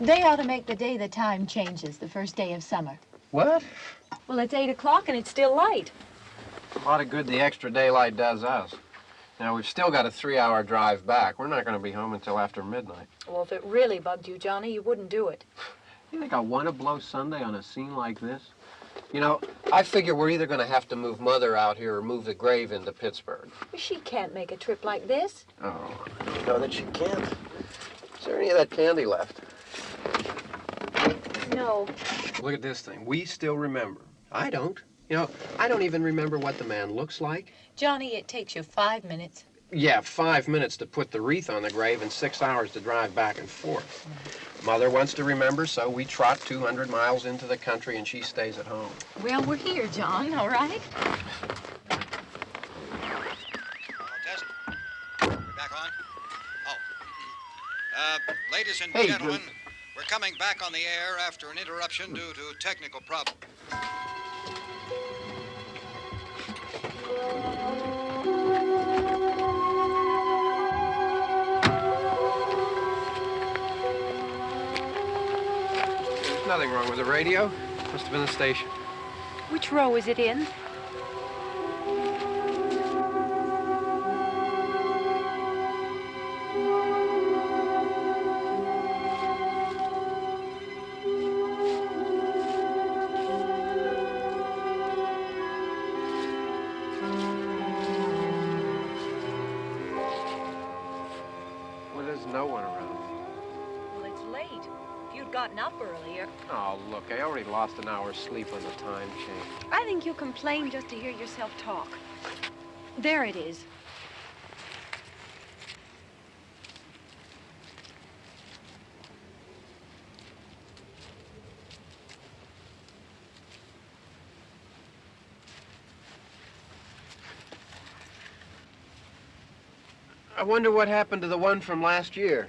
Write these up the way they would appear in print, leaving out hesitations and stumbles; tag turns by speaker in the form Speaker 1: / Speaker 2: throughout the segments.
Speaker 1: They ought to make the day the time changes, the first day of summer.
Speaker 2: What?
Speaker 1: Well, it's 8 o'clock and it's still light.
Speaker 2: A lot of good the extra daylight does us. Now, we've still got a 3-hour drive back. We're not going to be home until after midnight.
Speaker 1: Well, if it really bugged you, Johnny, you wouldn't do it.
Speaker 2: You think I want to blow Sunday on a scene like this? You know, I figure we're either going to have to move Mother out here or move the grave into Pittsburgh.
Speaker 1: She can't make a trip like this.
Speaker 2: Oh, I know that she can't. Is there any of that candy left?
Speaker 1: No.
Speaker 2: Look at this thing. We still remember. I don't. You know, I don't even remember what the man looks like.
Speaker 1: Johnny, it takes you 5 minutes.
Speaker 2: Yeah, 5 minutes to put the wreath on the grave and 6 hours to drive back and forth. Mother wants to remember, so we trot 200 miles into the country and she stays at home.
Speaker 1: Well, we're here, John, all right?
Speaker 3: Test. We're back on? Oh. Ladies and gentlemen, we're coming back on the air after an interruption due to technical problems.
Speaker 2: There's nothing wrong with the radio. Must have been the station.
Speaker 1: Which row is it in?
Speaker 2: Well, there's no one around.
Speaker 1: Well, it's late. If you'd gotten up earlier.
Speaker 2: Oh, look, I already lost an hour's sleep on the time change.
Speaker 1: I think you complain just to hear yourself talk. There it is.
Speaker 2: I wonder what happened to the one from last year.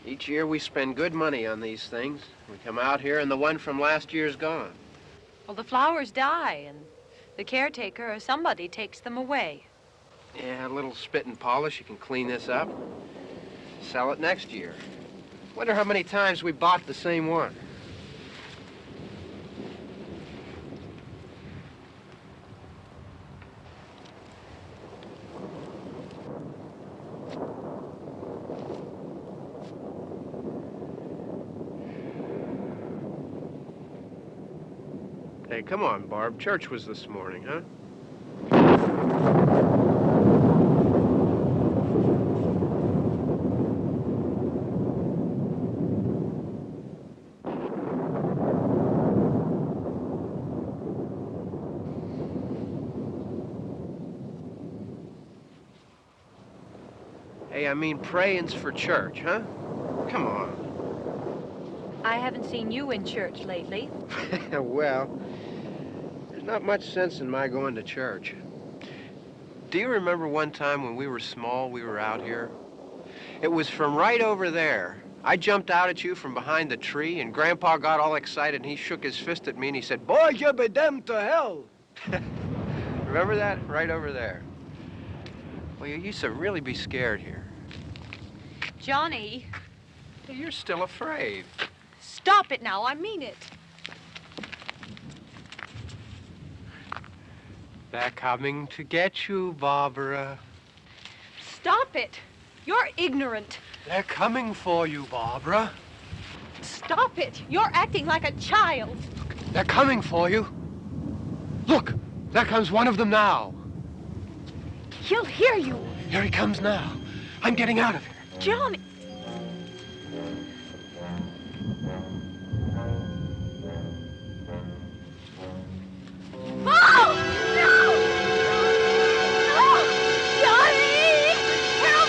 Speaker 2: Each year we spend good money on these things. We come out here and the one from last year's gone.
Speaker 1: Well, the flowers die, and the caretaker or somebody takes them away.
Speaker 2: Yeah, a little spit and polish. You can clean this up. Sell it next year. Wonder how many times we bought the same one. Hey, come on, Barb. Church was this morning, huh? Hey, I mean, praying's for church, huh? Come on.
Speaker 1: I haven't seen you in church lately.
Speaker 2: Well, there's not much sense in my going to church. Do you remember one time when we were small, we were out here? It was from right over there. I jumped out at you from behind the tree, and Grandpa got all excited, and he shook his fist at me, and he said, "Boy, you be damned to hell." Remember that? Right over there. Well, you used to really be scared here.
Speaker 1: Johnny,
Speaker 2: Hey, you're still afraid.
Speaker 1: stop it now. I mean it.
Speaker 2: They're coming to get you, Barbara.
Speaker 1: Stop it. You're ignorant.
Speaker 2: They're coming for you, Barbara.
Speaker 1: Stop it. You're acting like a child.
Speaker 2: They're coming for you. Look, there comes one of them now.
Speaker 1: He'll hear you.
Speaker 2: Here he comes now. I'm getting out of here.
Speaker 1: Johnny. Oh! No! No! Johnny! Help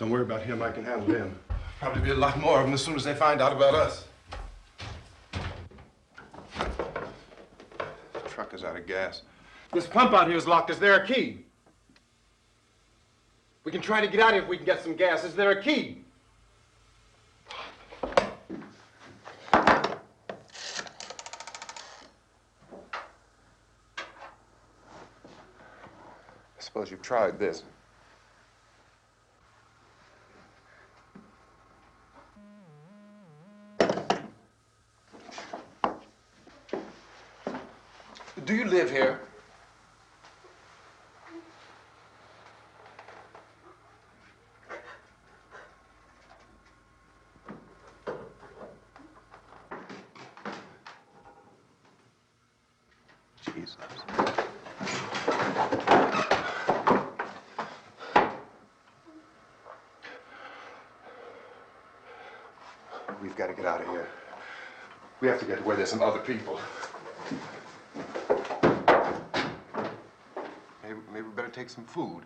Speaker 4: Don't worry about him. I can handle him.
Speaker 5: Probably be a lot more of them as soon as they find out about us. The truck is out of gas.
Speaker 4: This pump out here is locked. Is there a key? We can try to get out here if we can get some gas. Is there a key?
Speaker 5: I suppose you've tried this. Do you live here? Jesus. We've got to get out of here. We have to get to where there's some other people. Maybe we better take some food.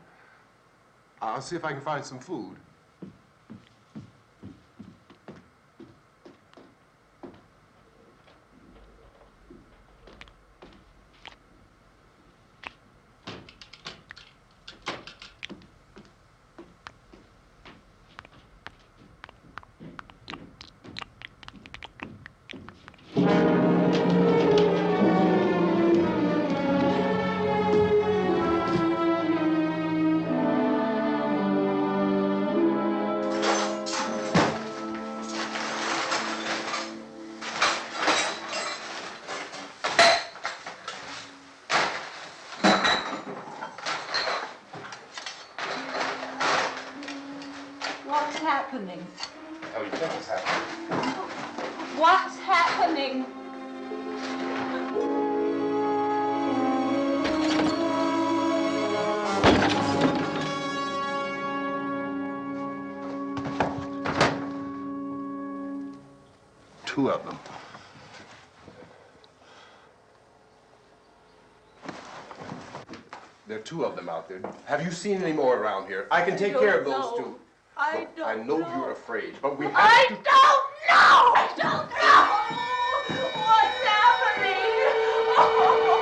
Speaker 5: I'll see if I can find some food.
Speaker 1: What's happening?
Speaker 5: How do you think it's happening?
Speaker 1: What's happening?
Speaker 5: Two of them. There are two of them out there. Have you seen any more around here? I can take care of those two.
Speaker 1: I don't
Speaker 5: I know you're afraid, but we have
Speaker 1: I
Speaker 5: to...
Speaker 1: don't know! I don't know! What's happening? Oh.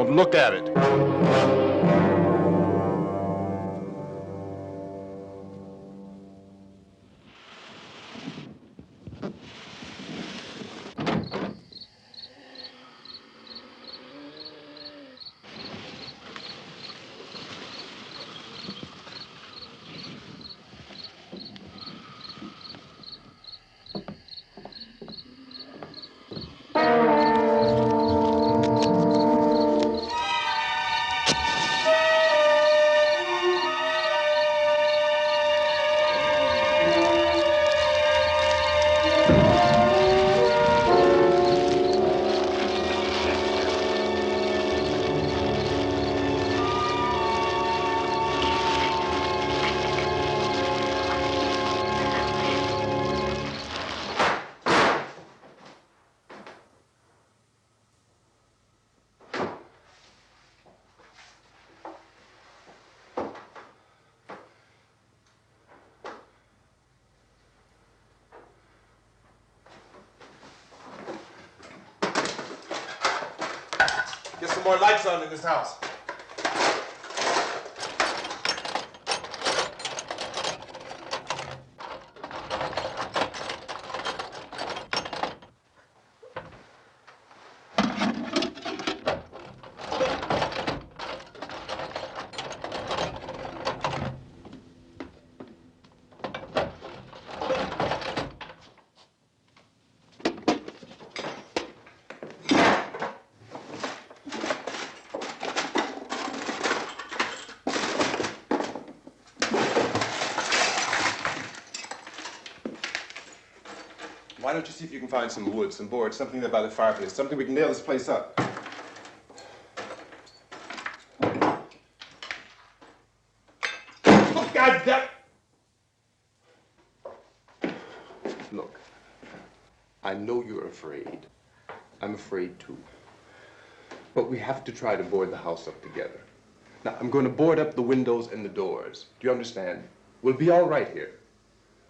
Speaker 4: yourself. Look at it. Get some more lights on in this house. Why don't you see if you can find some wood, some boards, something there by the fireplace, something we can nail this place up. Oh, God damn! Look, I know you're afraid. I'm afraid too. But we have to try to board the house up together. Now, I'm going to board up the windows and the doors. Do you understand? We'll be all right here.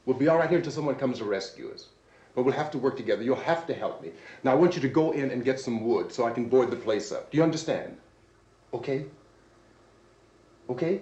Speaker 4: We'll be all right here until someone comes to rescue us. But we'll have to work together. You'll have to help me. Now, I want you to go in and get some wood so I can board the place up. Do you understand? Okay? Okay?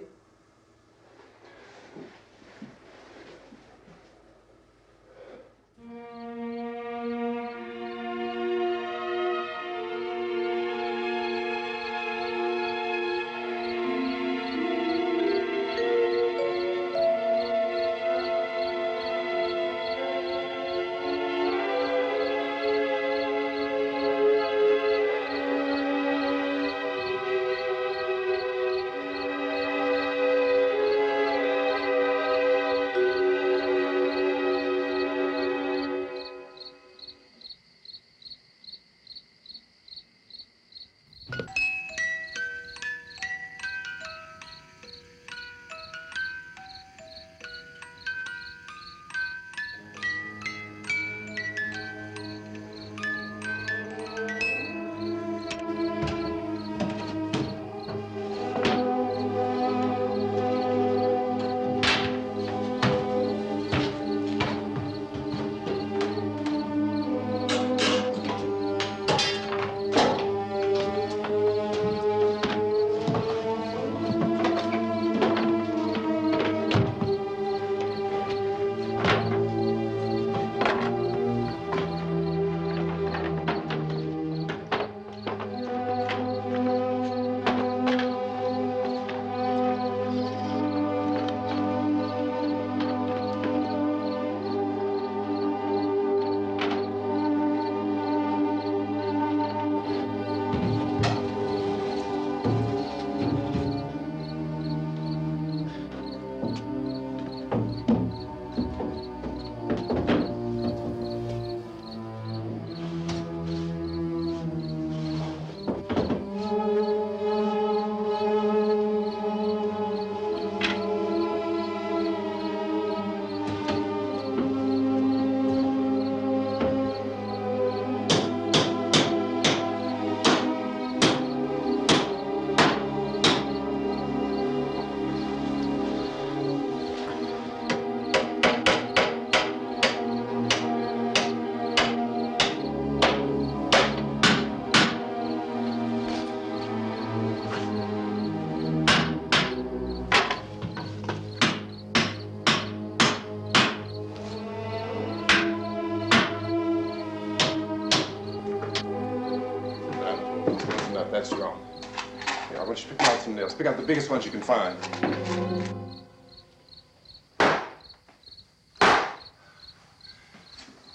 Speaker 5: bunch. Pick out some nails. Pick out the biggest ones you can find.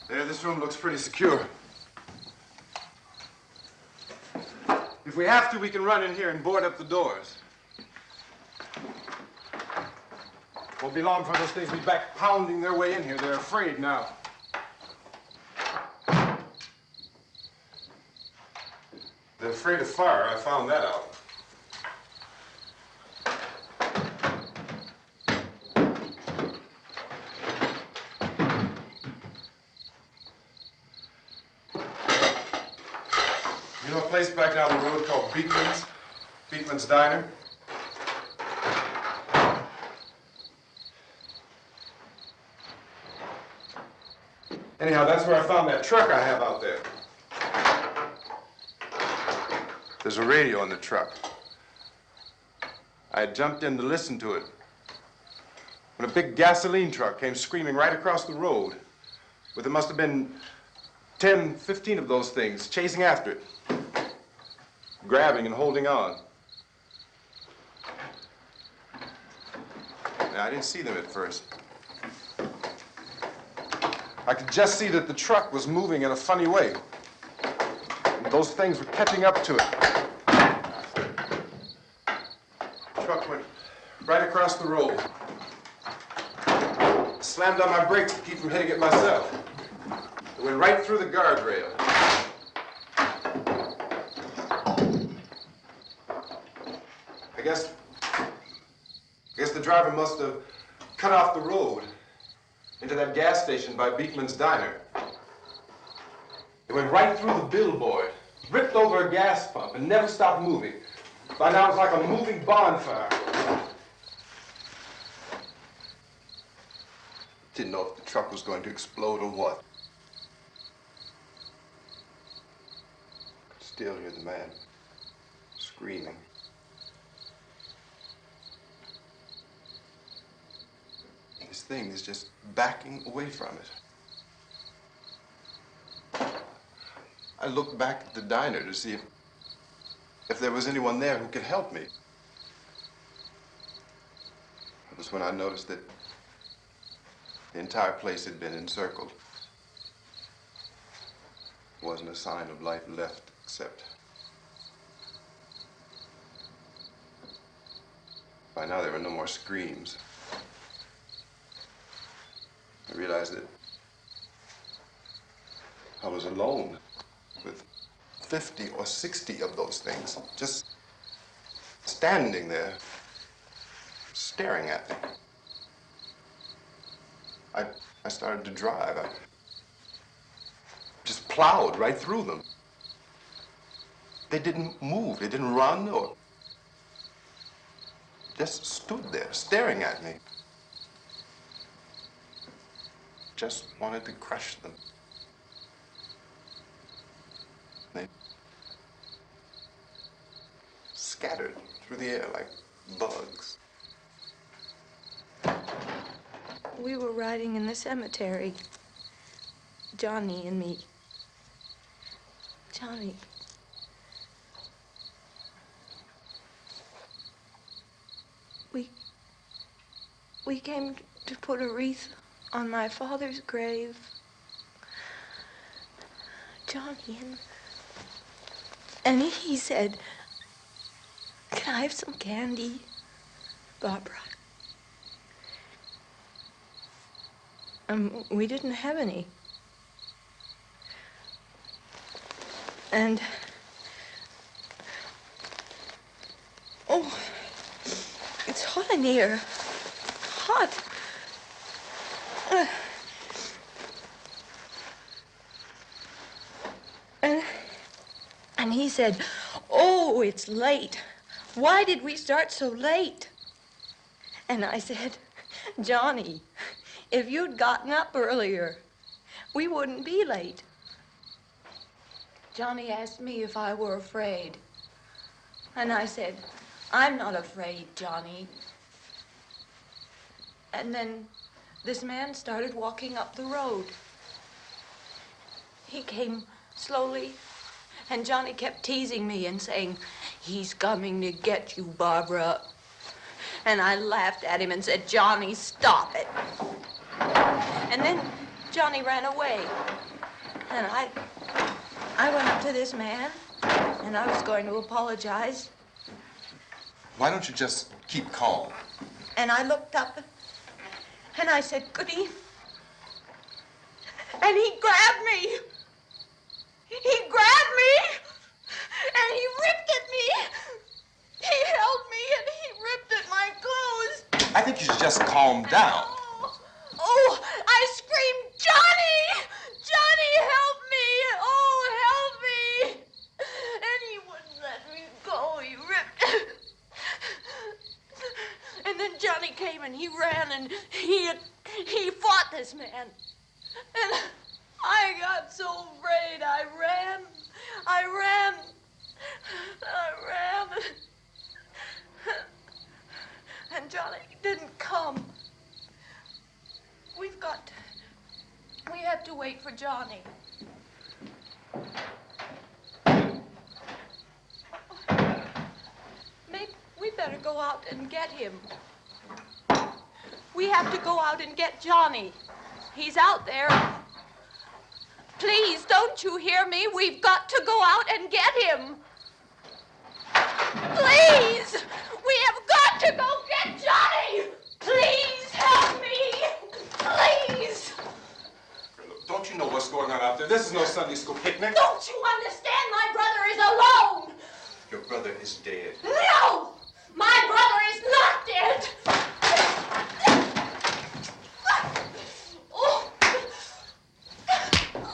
Speaker 5: There, this room looks pretty secure. If we have to, we can run in here and board up the doors. Won't be long before those things will be back pounding their way in here. They're afraid now. They're afraid of fire. I found that out. You know a place back down the road called Beekman's? Beekman's Diner? Anyhow, that's where I found that truck I have out there. There's a radio in the truck. I had jumped in to listen to it when a big gasoline truck came screaming right across the road with, there must have been 10, 15 of those things chasing after it, grabbing and holding on. Now, I didn't see them at first. I could just see that the truck was moving in a funny way. And those things were catching up to it. The truck went right across the road. Slammed on my brakes to keep from hitting it myself. It went right through the guardrail. I guess the driver must have cut off the road into that gas station by Beekman's Diner. It went right through the billboard, ripped over a gas pump, and never stopped moving. By now, it's like a moving bonfire. Didn't know if the truck was going to explode or what. Could still hear the man screaming. This thing is just backing away from it. I looked back at the diner to see if there was anyone there who could help me. It was when I noticed that the entire place had been encircled. There wasn't a sign of life left except by now there were no more screams. I realized that I was alone with 50 or 60 of those things, just standing there, staring at me. I started to drive. I just plowed right through them. They didn't move, they didn't run or just stood there staring at me. Just wanted to crush them. They scattered through the air like bugs.
Speaker 6: We were riding in the cemetery, Johnny and me. Johnny. We came to put a wreath on my father's grave. Johnny, and he said, "Can I have some candy, Barbara?" We didn't have any. And, oh, it's hot in here. Hot. And he said, "Oh, it's late. Why did we start so late?" And I said, "Johnny, if you'd gotten up earlier, we wouldn't be late." Johnny asked me if I were afraid. And I said, "I'm not afraid, Johnny." And then this man started walking up the road. He came slowly, and Johnny kept teasing me and saying, "He's coming to get you, Barbara." And I laughed at him and said, "Johnny, stop it." And then Johnny ran away. And I went up to this man, and I was going to apologize.
Speaker 5: Why don't you just keep calm?
Speaker 6: And I looked up, and I said, "Goody." And he grabbed me. He grabbed me, and he ripped at me. He held me, and he ripped at my clothes.
Speaker 5: I think you should just calm down.
Speaker 6: Oh, I screamed, "Johnny! Johnny, help me! Oh, help me!" And he wouldn't let me go. He ripped. And then Johnny came and he ran and he fought this man. And I got so afraid. I ran. And Johnny didn't come. We have to wait for Johnny. Maybe we better go out and get him. We have to go out and get Johnny. He's out there. Please, don't you hear me? We've got to go out and get him. Please! We have got to go get Johnny! Please help me! Please!
Speaker 5: Don't you know what's going on out there? This is no Sunday school picnic.
Speaker 6: Don't you understand? My brother is alone!
Speaker 5: Your brother is dead.
Speaker 6: No! My brother is not dead! Oh.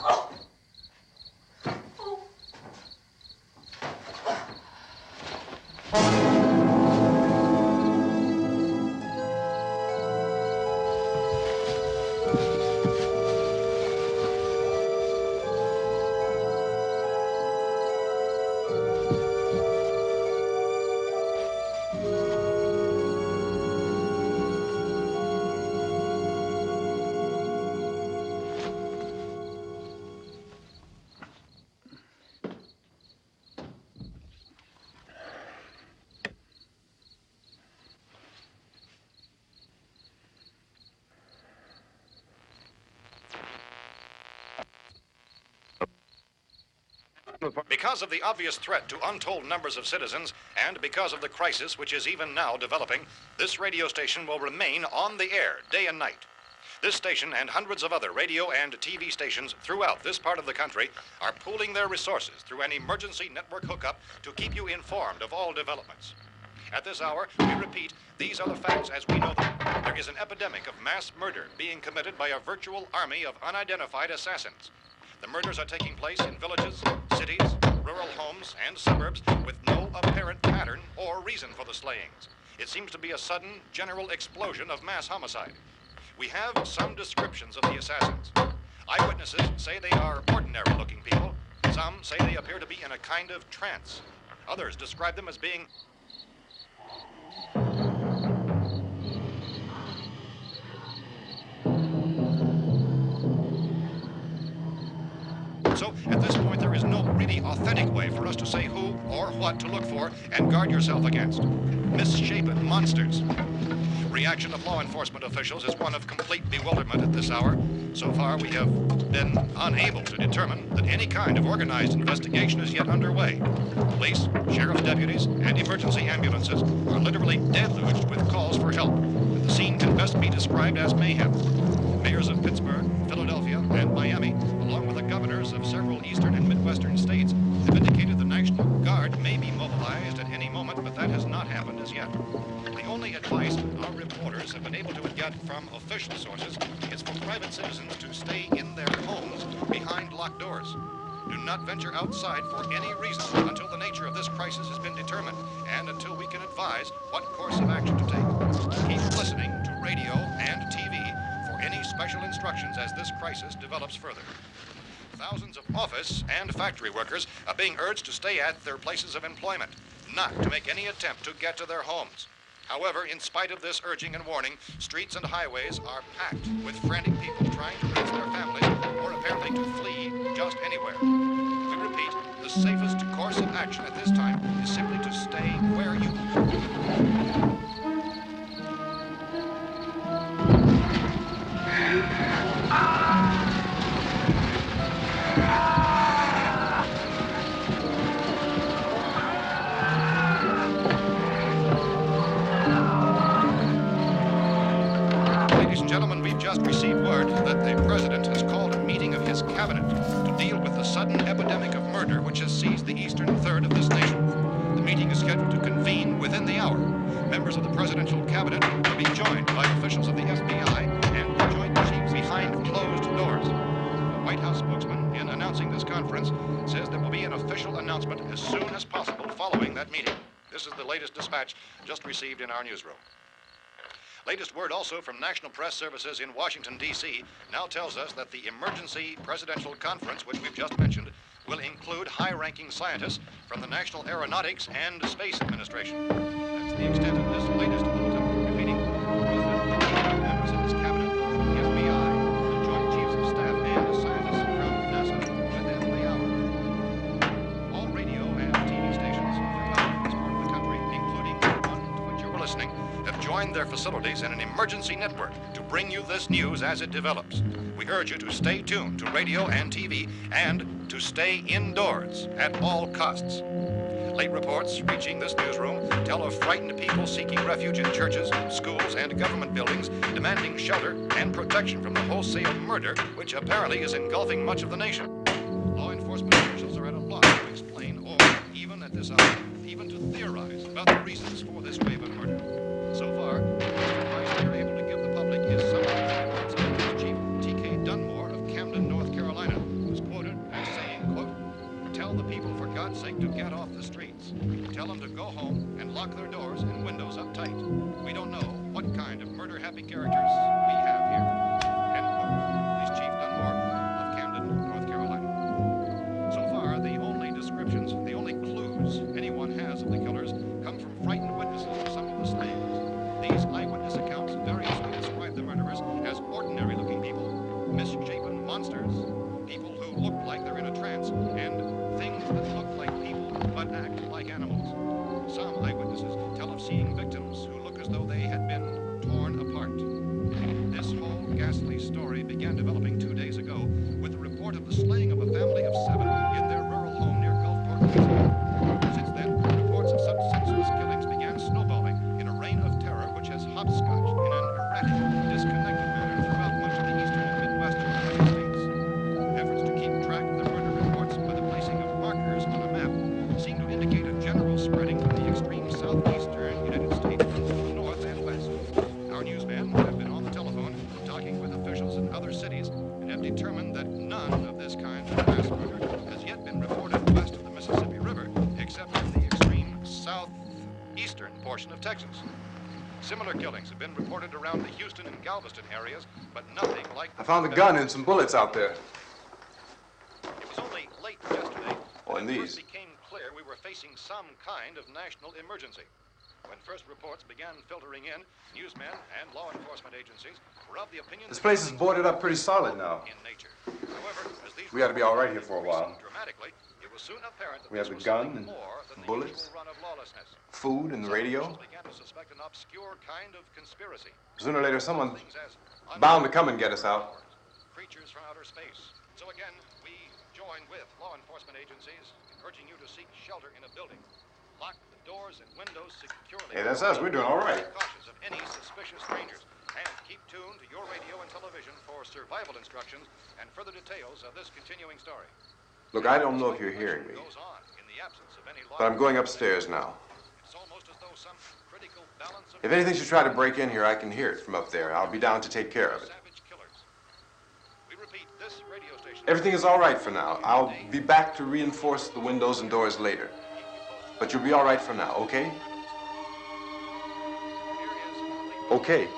Speaker 6: Oh. Oh.
Speaker 3: Because of the obvious threat to untold numbers of citizens, and because of the crisis which is even now developing, this radio station will remain on the air day and night. This station and hundreds of other radio and TV stations throughout this part of the country are pooling their resources through an emergency network hookup to keep you informed of all developments. At this hour, we repeat, these are the facts as we know them. There is an epidemic of mass murder being committed by a virtual army of unidentified assassins. The murders are taking place in villages, cities, rural homes, and suburbs with no apparent pattern or reason for the slayings. It seems to be a sudden, general explosion of mass homicide. We have some descriptions of the assassins. Eyewitnesses say they are ordinary-looking people. Some say they appear to be in a kind of trance. Others describe them as being So, at this point, there is no really authentic way for us to say who or what to look for and guard yourself against. Misshapen monsters. Reaction of law enforcement officials is one of complete bewilderment at this hour. So far, we have been unable to determine that any kind of organized investigation is yet underway. Police, sheriff's deputies, and emergency ambulances are literally deluged with calls for help, and the scene can best be described as mayhem. Mayors of Pittsburgh, Philadelphia, and Miami, along with the governors of several eastern and midwestern states, have indicated the National Guard may be mobilized at any moment, but that has not happened as yet. The only advice our reporters have been able to get from official sources is for private citizens to stay in their homes behind locked doors. Do not venture outside for any reason until the nature of this crisis has been determined and until we can advise what course of action to take. Keep listening to radio and TV for any special instructions as this crisis develops further. Thousands of office and factory workers are being urged to stay at their places of employment, not to make any attempt to get to their homes. However, in spite of this urging and warning, streets and highways are packed with frantic people trying to reach their families or apparently to flee just anywhere. We repeat, the safest course of action at this time is simply to stay where you Ladies and gentlemen, we've just received word that the President has called a meeting of his cabinet to deal with the sudden epidemic of murder which has seized the eastern third of this nation. The meeting is scheduled to convene within the hour. Members of the presidential cabinet will be joined by officials of the FBI and the Joint Chiefs behind closed doors. A White House spokesman, in announcing this conference, says there will be an official announcement as soon as possible following that meeting. This is the latest dispatch just received in our newsroom. Latest word also from National Press Services in Washington, D.C. now tells us that the emergency presidential conference, which we've just mentioned, will include high-ranking scientists from the National Aeronautics and Space Administration. That's the extent of this latest bulletin, repeating the President, members of his cabinet, the FBI, the Joint Chiefs of Staff, and scientists from NASA within the hour. All radio and TV stations throughout this part of the country, including the one to which you were listening, have joined their facilities in an emergency network to bring you this news as it develops. We urge you to stay tuned to radio and TV and to stay indoors at all costs. Late reports reaching this newsroom tell of frightened people seeking refuge in churches, schools, and government buildings, demanding shelter and protection from the wholesale murder which apparently is engulfing much of the nation. Law enforcement officials are at a loss to explain or, even at this hour, even to theorize about the reasons for this wave of murder. So far, the advice they're able to give the public is something Police Chief T.K. Dunmore of Camden, North Carolina, who's quoted as saying, quote, "Tell the people, for God's sake, to get off the streets. Tell them to go home and lock their doors and windows up tight. We don't know what kind of murder-happy characters we have here." End quote. Police Chief Dunmore of Camden, North Carolina. So far, the only descriptions, the only clues anyone has of the killers come from frightened witnesses of some of the slayings. These eyewitness accounts variously describe the murderers as ordinary-looking people, misshapen monsters, people who look like they're in a trance, and things that look like people but act like animals. Some eyewitnesses tell of seeing victims who look as though they had been torn apart. This whole ghastly story began developing 2 days ago with the report of the slaying of a family of 7 in their rural home near Gulfport, Louisiana. Since then, reports of such senseless killings began snowballing in a reign of terror which has hopscotched in an erratic, disconnected manner throughout much of the eastern and midwestern United States. Efforts to keep track of the murder reports by the placing of markers on a map seem to indicate a general spreading from the extreme southeastern United States to the north and west. Our newsmen have been on the telephone talking with officials in other cities and have determined that none of this kind of mass murder has yet been reported west of the Mississippi River, except in the extreme southeastern portion of Texas. Similar killings have been reported around the Houston and Galveston areas, but nothing like...
Speaker 5: I found a gun and some bullets out there.
Speaker 3: It was only late yesterday
Speaker 5: Oh, and
Speaker 3: that it
Speaker 5: these.
Speaker 3: first became clear we were facing some kind of national emergency. When first reports began filtering in, newsmen and law enforcement agencies were of the opinion
Speaker 5: This
Speaker 3: that
Speaker 5: place is
Speaker 3: killings
Speaker 5: boarded
Speaker 3: were
Speaker 5: up pretty solid now.
Speaker 3: in nature. However, as these
Speaker 5: We ought to be all right here for a while.
Speaker 3: dramatically, it was soon apparent that
Speaker 5: We have
Speaker 3: this
Speaker 5: the
Speaker 3: was
Speaker 5: gun
Speaker 3: something
Speaker 5: and
Speaker 3: more than the
Speaker 5: bullets,
Speaker 3: usual run of lawlessness.
Speaker 5: food and the
Speaker 3: Some
Speaker 5: radio.
Speaker 3: officials began to suspect an obscure kind of conspiracy.
Speaker 5: Sooner or later, someone's
Speaker 3: Things as
Speaker 5: bound to come and get us out.
Speaker 3: creatures from outer space. So again, we join with law enforcement agencies in urging you to seek shelter in a building. Lock the doors and windows securely.
Speaker 5: Hey, that's us. We're doing all right.
Speaker 3: Be cautious of any suspicious strangers. And keep tuned to your radio and television for survival instructions and further details of this continuing story.
Speaker 5: Look, I don't know if you're hearing me,
Speaker 3: Goes on in the absence of any
Speaker 5: but I'm going upstairs now.
Speaker 3: It's almost as though some critical balance of
Speaker 5: If anything should try to break in here, I can hear it from up there. I'll be down to take care of it.
Speaker 3: savage killers. We repeat, this radio station.
Speaker 5: Everything is all right for now. I'll be back to reinforce the windows and doors later. But you'll be all right for now, okay? Okay.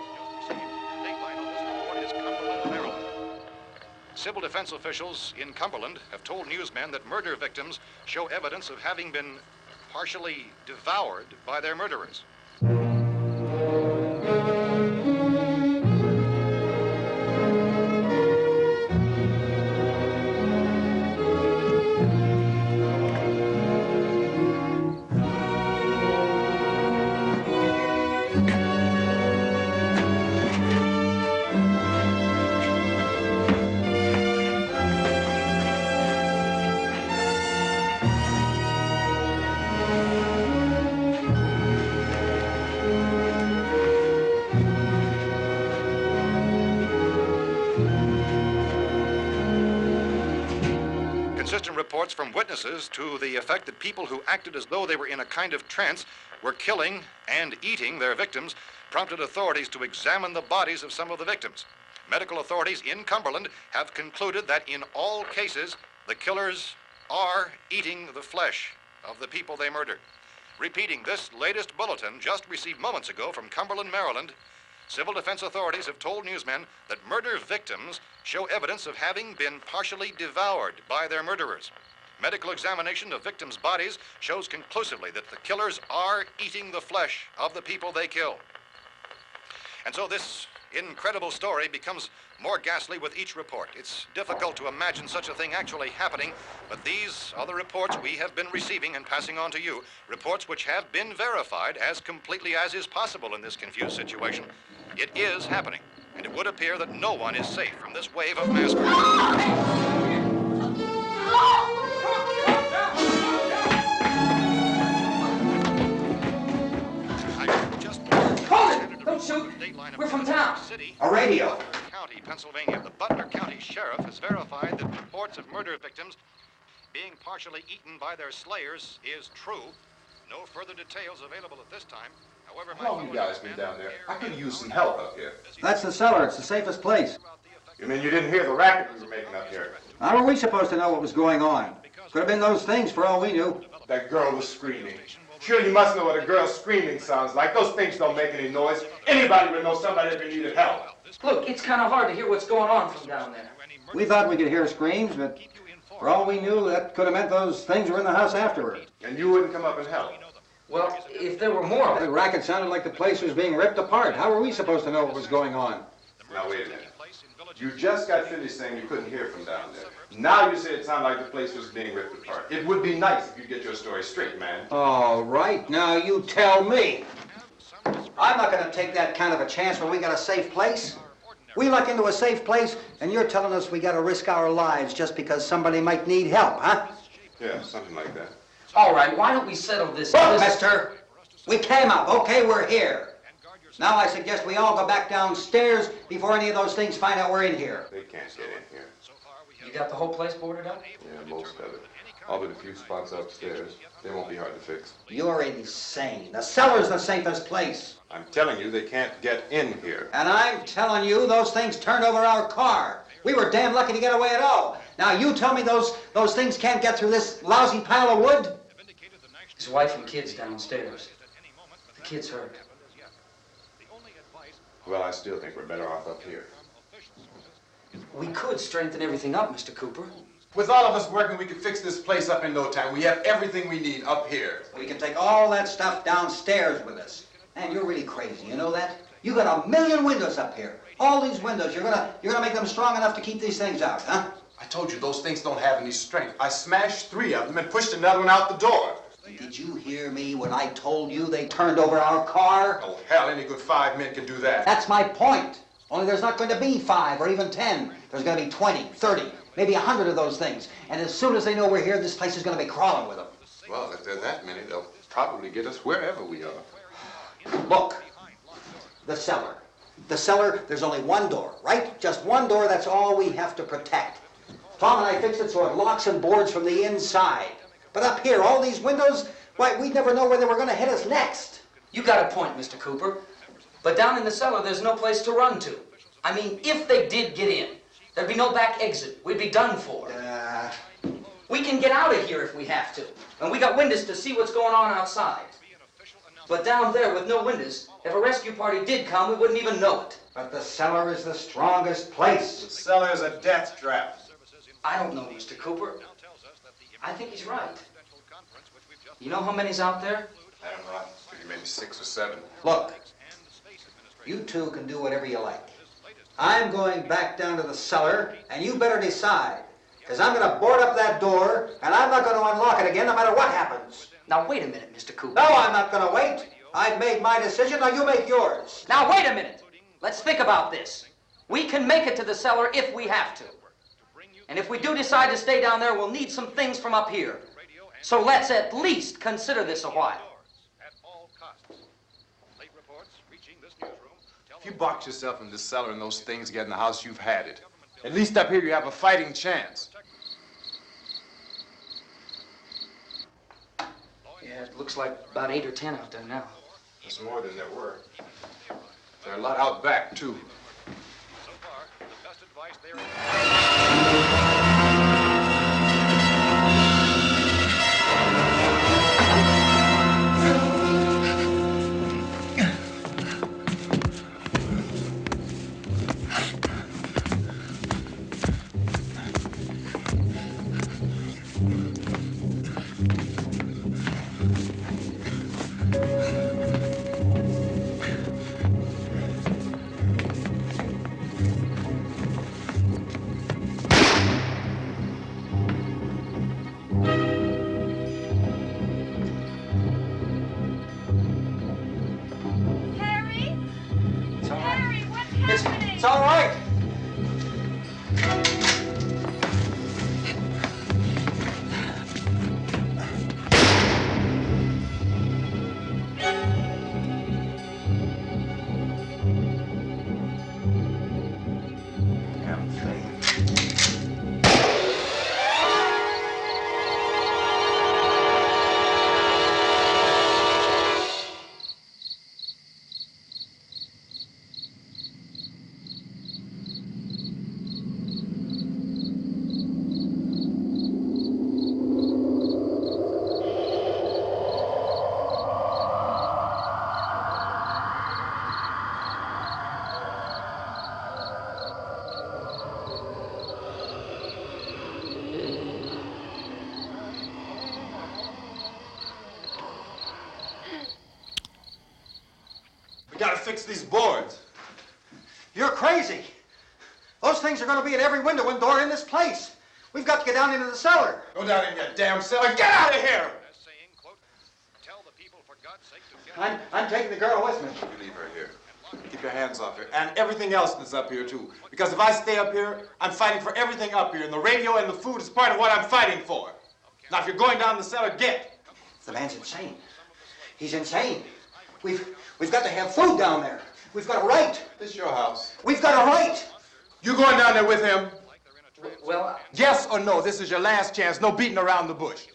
Speaker 3: Civil defense officials in Cumberland have told newsmen that murder victims show evidence of having been partially devoured by their murderers. Consistent reports from witnesses to the effect that people who acted as though they were in a kind of trance were killing and eating their victims prompted authorities to examine the bodies of some of the victims. Medical authorities in Cumberland have concluded that in all cases, the killers are eating the flesh of the people they murdered. Repeating this latest bulletin just received moments ago from Cumberland, Maryland, civil defense authorities have told newsmen that murder victims show evidence of having been partially devoured by their murderers. Medical examination of victims' bodies shows conclusively that the killers are eating the flesh of the people they kill. And so this incredible story becomes more ghastly with each report. It's difficult to imagine such a thing actually happening, but these are the reports we have been receiving and passing on to you, reports which have been verified as completely as is possible in this confused situation. It is happening, and it would appear that no one is safe from this wave of mass murder.
Speaker 7: Don't shoot! We're from town.
Speaker 8: A radio.
Speaker 3: County, Pennsylvania. The Butler County Sheriff has verified that reports of murder victims being partially eaten by their slayers is true. No further details available at this time. However,
Speaker 5: How long you guys been down there? I could use some help up here.
Speaker 8: That's the cellar. It's the safest place.
Speaker 5: You mean you didn't hear the racket we were making up here?
Speaker 8: How were we supposed to know what was going on? Could have been those things for all we knew.
Speaker 5: That girl was screaming. Sure, you must know what a girl screaming sounds like. Those things don't make any noise. Anybody would know somebody if needed help.
Speaker 7: Look, it's kind of hard to hear what's going on from down there.
Speaker 8: We thought we could hear screams, but for all we knew, that could have meant those things were in the house afterward.
Speaker 5: And you wouldn't come up and help?
Speaker 7: Well, if there were more of
Speaker 8: The
Speaker 7: it.
Speaker 8: racket sounded like the place was being ripped apart. How were we supposed to know what was going on?
Speaker 5: Now, wait a minute. You just got finished saying you couldn't hear from down there. Now you say it sounded like the place was being ripped apart. It would be nice if you'd get your story straight, man.
Speaker 8: All right, now you tell me. I'm not going to take that kind of a chance when we got a safe place. We luck into a safe place, and you're telling us we got to risk our lives just because somebody might need help, huh?
Speaker 5: Yeah, something like that.
Speaker 7: All right, why don't we settle this?
Speaker 8: Look, mister, we came up. Okay, we're here. Now I suggest we all go back downstairs before any of those things find out we're in here.
Speaker 5: They can't get in here.
Speaker 7: You got the whole place boarded up?
Speaker 5: Yeah, most of it. All but a few spots upstairs. They won't be hard to fix.
Speaker 8: You're insane. The cellar's the safest place.
Speaker 5: I'm telling you, they can't get in here.
Speaker 8: And I'm telling you, those things turned over our car. We were damn lucky to get away at all. Now you tell me those things can't get through this lousy pile of wood?
Speaker 7: His wife and kids downstairs. The kid's hurt.
Speaker 5: Well, I still think we're better off up here.
Speaker 7: We could strengthen everything up, Mr. Cooper.
Speaker 5: With all of us working, we could fix this place up in no time. We have everything we need up here.
Speaker 8: We can take all that stuff downstairs with us. Man, you're really crazy, you know that? You got 1,000,000 windows up here. All these windows, you're gonna make them strong enough to keep these things out, huh?
Speaker 5: I told you, those things don't have any strength. I smashed 3 of them and pushed another one out the door.
Speaker 8: Did you hear me when I told you they turned over our car?
Speaker 5: Oh, hell, any good 5 men can do that.
Speaker 8: That's my point. Only there's not going to be 5 or even 10. There's going to be 20, 30, maybe 100 of those things. And as soon as they know we're here, this place is going to be crawling with them.
Speaker 5: Well, if there are that many, they'll probably get us wherever we are.
Speaker 8: Look, the cellar. The cellar, there's only one door, right? Just one door, that's all we have to protect. Tom and I fixed it so it locks and boards from the inside. But up here, all these windows, why, we'd never know where they were going to hit us next.
Speaker 7: You got a point, Mr. Cooper. But down in the cellar, there's no place to run to. I mean, if they did get in, there'd be no back exit. We'd be done for. We can get out of here if we have to. And we got windows to see what's going on outside. But down there with no windows, if a rescue party did come, we wouldn't even know it.
Speaker 8: But the cellar is the strongest place.
Speaker 5: The cellar's a death trap.
Speaker 7: I don't know, Mr. Cooper. I think he's right. You know how many's out there?
Speaker 5: I don't know. Maybe 6 or 7.
Speaker 8: Look, you two can do whatever you like. I'm going back down to the cellar, and you better decide. Because I'm going to board up that door, and I'm not going to unlock it again no matter what happens.
Speaker 7: Now, wait a minute, Mr. Cooper.
Speaker 8: No, I'm not going to wait. I've made my decision, now you make yours.
Speaker 7: Now, wait a minute. Let's think about this. We can make it to the cellar if we have to. And if we do decide to stay down there, we'll need some things from up here. So let's at least consider this a while.
Speaker 5: If you box yourself in this cellar and those things get in the house, you've had it. At least up here you have a fighting chance.
Speaker 7: Yeah, it looks like about 8 or 10 out there now.
Speaker 5: There's more than there were. There are a lot out back, too.
Speaker 3: So far, the best advice there
Speaker 1: Harry?
Speaker 8: It's all right.
Speaker 1: Harry, what's happening?
Speaker 8: It's all right. Damn thing.
Speaker 5: We gotta fix these boards.
Speaker 8: You're crazy. Those things are going to be at every window and door in this place. We've got to get down into the cellar.
Speaker 5: Go down in your damn cellar. Get out of here!
Speaker 3: as saying, quote, tell the people for God's sake to get
Speaker 8: I'm taking the girl with me.
Speaker 5: You leave her here. Keep your hands off her. And everything else that's up here, too. Because if I stay up here, I'm fighting for everything up here. And the radio and the food is part of what I'm fighting for. Now, if you're going down the cellar, get.
Speaker 8: The man's insane. He's insane. We've got to have food down there. We've got a right.
Speaker 5: This is your house.
Speaker 8: We've got a right.
Speaker 5: You going down there with him?
Speaker 7: Well,
Speaker 5: Yes or no? This is your last chance. No beating around the bush.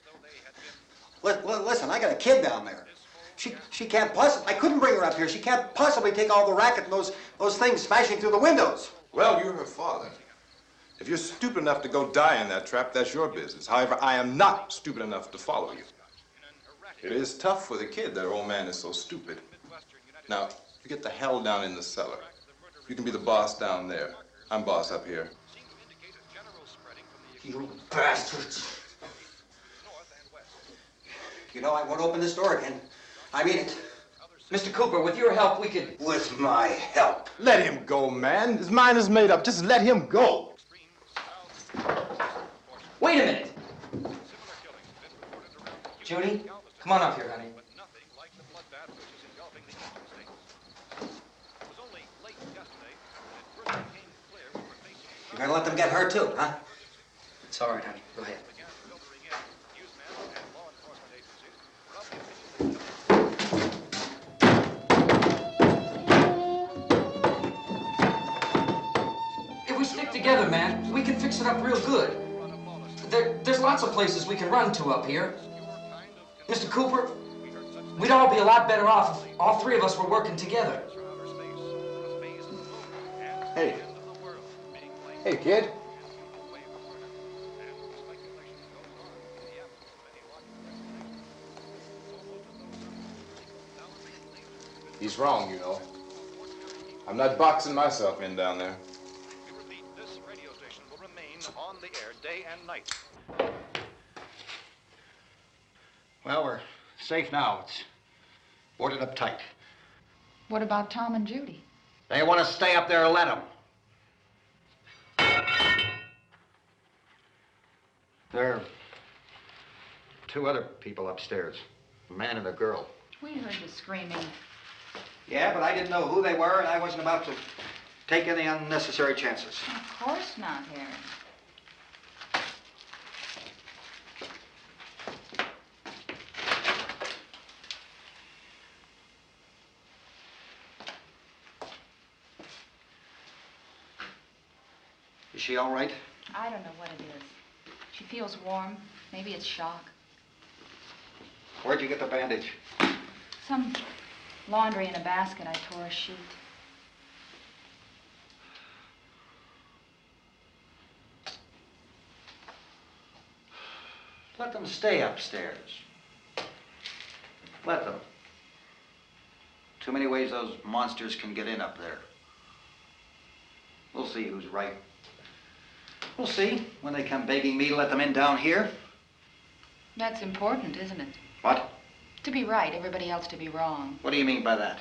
Speaker 8: Listen, I got a kid down there. She can't possibly, I couldn't bring her up here. She can't possibly take all the racket and those things smashing through the windows.
Speaker 5: Well, you're her father. If you're stupid enough to go die in that trap, that's your business. However, I am not stupid enough to follow you. It is tough for the kid that her old man is so stupid. Now, you get the hell down in the cellar. You can be the boss down there. I'm boss up here.
Speaker 8: You bastards. You know, I won't open this door again. I mean it.
Speaker 7: Mr. Cooper, with your help, we could...
Speaker 8: With my help.
Speaker 5: Let him go, man. His mind is made up. Just let him go.
Speaker 7: Wait a minute. Judy, come on up here, honey.
Speaker 8: You're gonna let them get hurt too, huh?
Speaker 7: It's all right, honey. Go ahead. If we stick together, man, we can fix it up real good. There's lots of places we can run to up here. Mr. Cooper, we'd all be a lot better off if all three of us were working together.
Speaker 5: Hey. Hey, kid. He's wrong, you know. I'm not boxing myself in down there.
Speaker 3: We repeat, this radio station will remain on the air day and night.
Speaker 8: Well, we're safe now. It's boarded up tight.
Speaker 9: What about Tom and Judy?
Speaker 8: They want to stay up there, let them. There are two other people upstairs, a man and a girl.
Speaker 9: We heard the screaming.
Speaker 8: Yeah, but I didn't know who they were, and I wasn't about to take any unnecessary chances.
Speaker 9: Of course not, Harry.
Speaker 8: Is she all right?
Speaker 9: I don't know what it is. She feels warm. Maybe it's shock.
Speaker 7: Where'd you get the bandage?
Speaker 9: Some laundry in a basket. I tore a sheet.
Speaker 8: Let them stay upstairs. Let them. Too many ways those monsters can get in up there. We'll see who's right. We'll see when they come begging me to let them in down here.
Speaker 9: That's important, isn't it?
Speaker 8: What?
Speaker 9: To be right, everybody else to be wrong.
Speaker 8: What do you mean by that?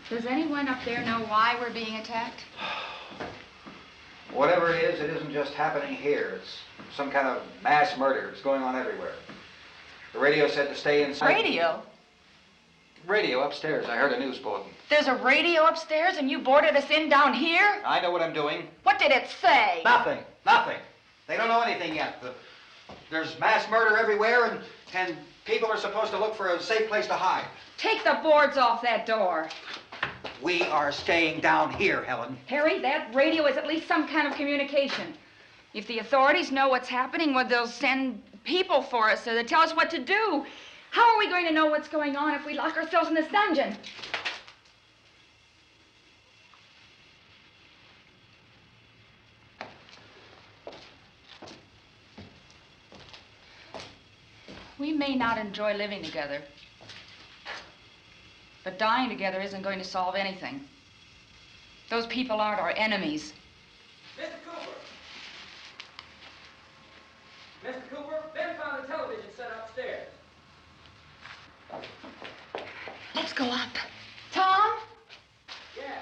Speaker 9: Does anyone up there know why we're being attacked?
Speaker 8: Whatever it isn't just happening here. It's some kind of mass murder. It's going on everywhere. The radio said to stay inside.
Speaker 9: Radio?
Speaker 8: Radio upstairs. I heard a news bulletin.
Speaker 9: There's a radio upstairs and you boarded us in down here?
Speaker 8: I know what I'm doing.
Speaker 9: What did it say?
Speaker 8: Nothing. Nothing. They don't know anything yet. There's mass murder everywhere, and people are supposed to look for a safe place to hide.
Speaker 9: Take the boards off that door.
Speaker 8: We are staying down here, Helen.
Speaker 9: Harry, that radio is at least some kind of communication. If the authorities know what's happening, well, they'll send people for us, so they'll tell us what to do. How are we going to know what's going on if we lock ourselves in this dungeon? We may not enjoy living together, but dying together isn't going to solve anything. Those people aren't our enemies.
Speaker 10: Mr. Cooper! Mr. Cooper, Ben found a television set upstairs.
Speaker 6: Let's go up.
Speaker 9: Tom?
Speaker 10: Yeah.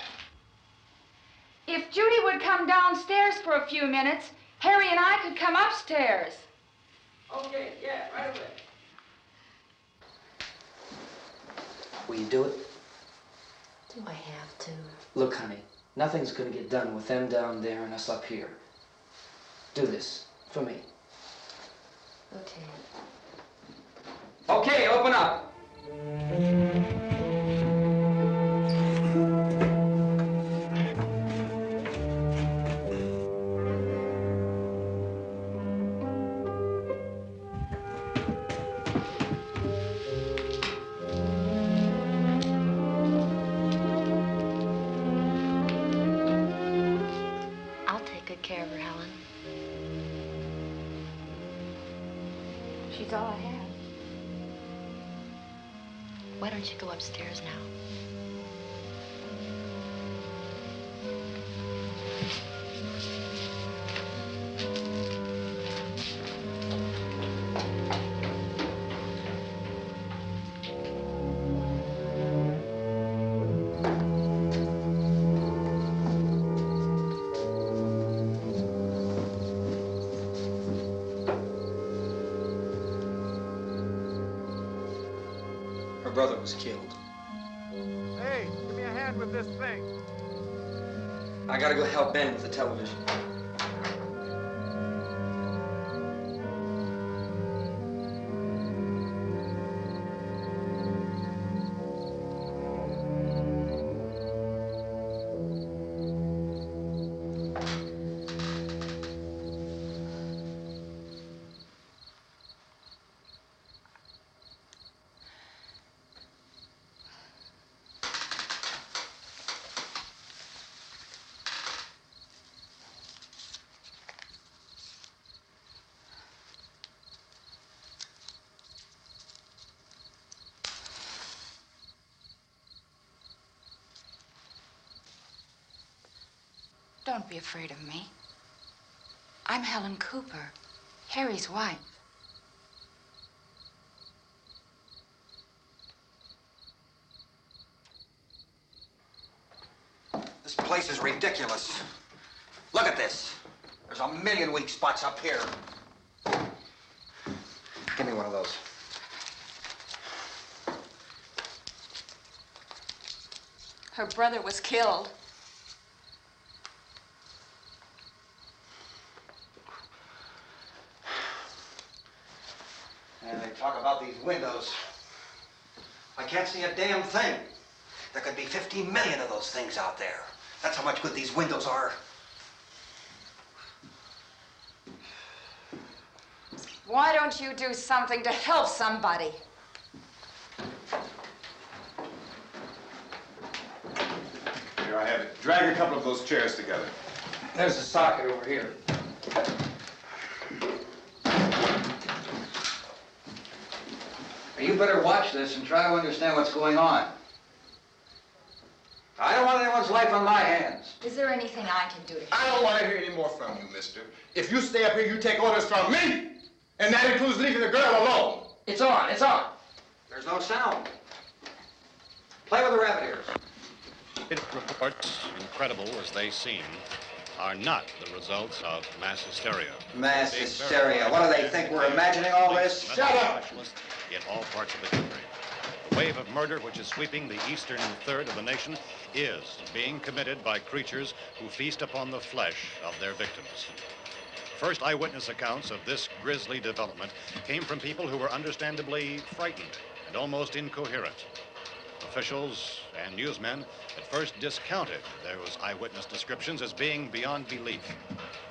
Speaker 9: If Judy would come downstairs for a few minutes, Harry and I could come upstairs.
Speaker 10: Okay, yeah, right away.
Speaker 11: Will you do it?
Speaker 6: Do I have to?
Speaker 11: Look, honey, nothing's gonna get done with them down there and us up here. Do this for me.
Speaker 6: Okay.
Speaker 10: Okay, open up.
Speaker 6: I'll take good care of her, Helen.
Speaker 9: She's all I have.
Speaker 6: Why don't you go upstairs now?
Speaker 11: Her brother was killed.
Speaker 5: Hey, give me a hand with this thing.
Speaker 11: I gotta go help Ben with the television.
Speaker 9: Don't be afraid of me. I'm Helen Cooper, Harry's wife.
Speaker 8: This place is ridiculous. Look at this. There's a million weak spots up here. Give me one of those.
Speaker 6: Her brother was killed.
Speaker 8: And they talk about these windows. I can't see a damn thing. There could be 50 million of those things out there. That's how much good these windows are.
Speaker 12: Why don't you do something to help somebody?
Speaker 5: Here I have it. Drag a couple of those chairs together.
Speaker 11: There's the socket over here.
Speaker 8: You better watch this and try to understand what's going on. I don't want anyone's life on my hands.
Speaker 12: Is there anything I can do to help?
Speaker 5: I don't want to hear any more from you, mister. If you stay up here, you take orders from me. And that includes leaving the girl alone.
Speaker 11: It's on, it's on.
Speaker 8: There's no sound. Play with the rabbit ears.
Speaker 3: Reports, incredible as they seem, are not the results of mass hysteria.
Speaker 8: Mass hysteria. What do they think? We're imagining all this?
Speaker 3: Shut up! In all parts of the country. The wave of murder which is sweeping the eastern third of the nation is being committed by creatures who feast upon the flesh of their victims. First eyewitness accounts of this grisly development came from people who were understandably frightened and almost incoherent. Officials and newsmen at first discounted those eyewitness descriptions as being beyond belief.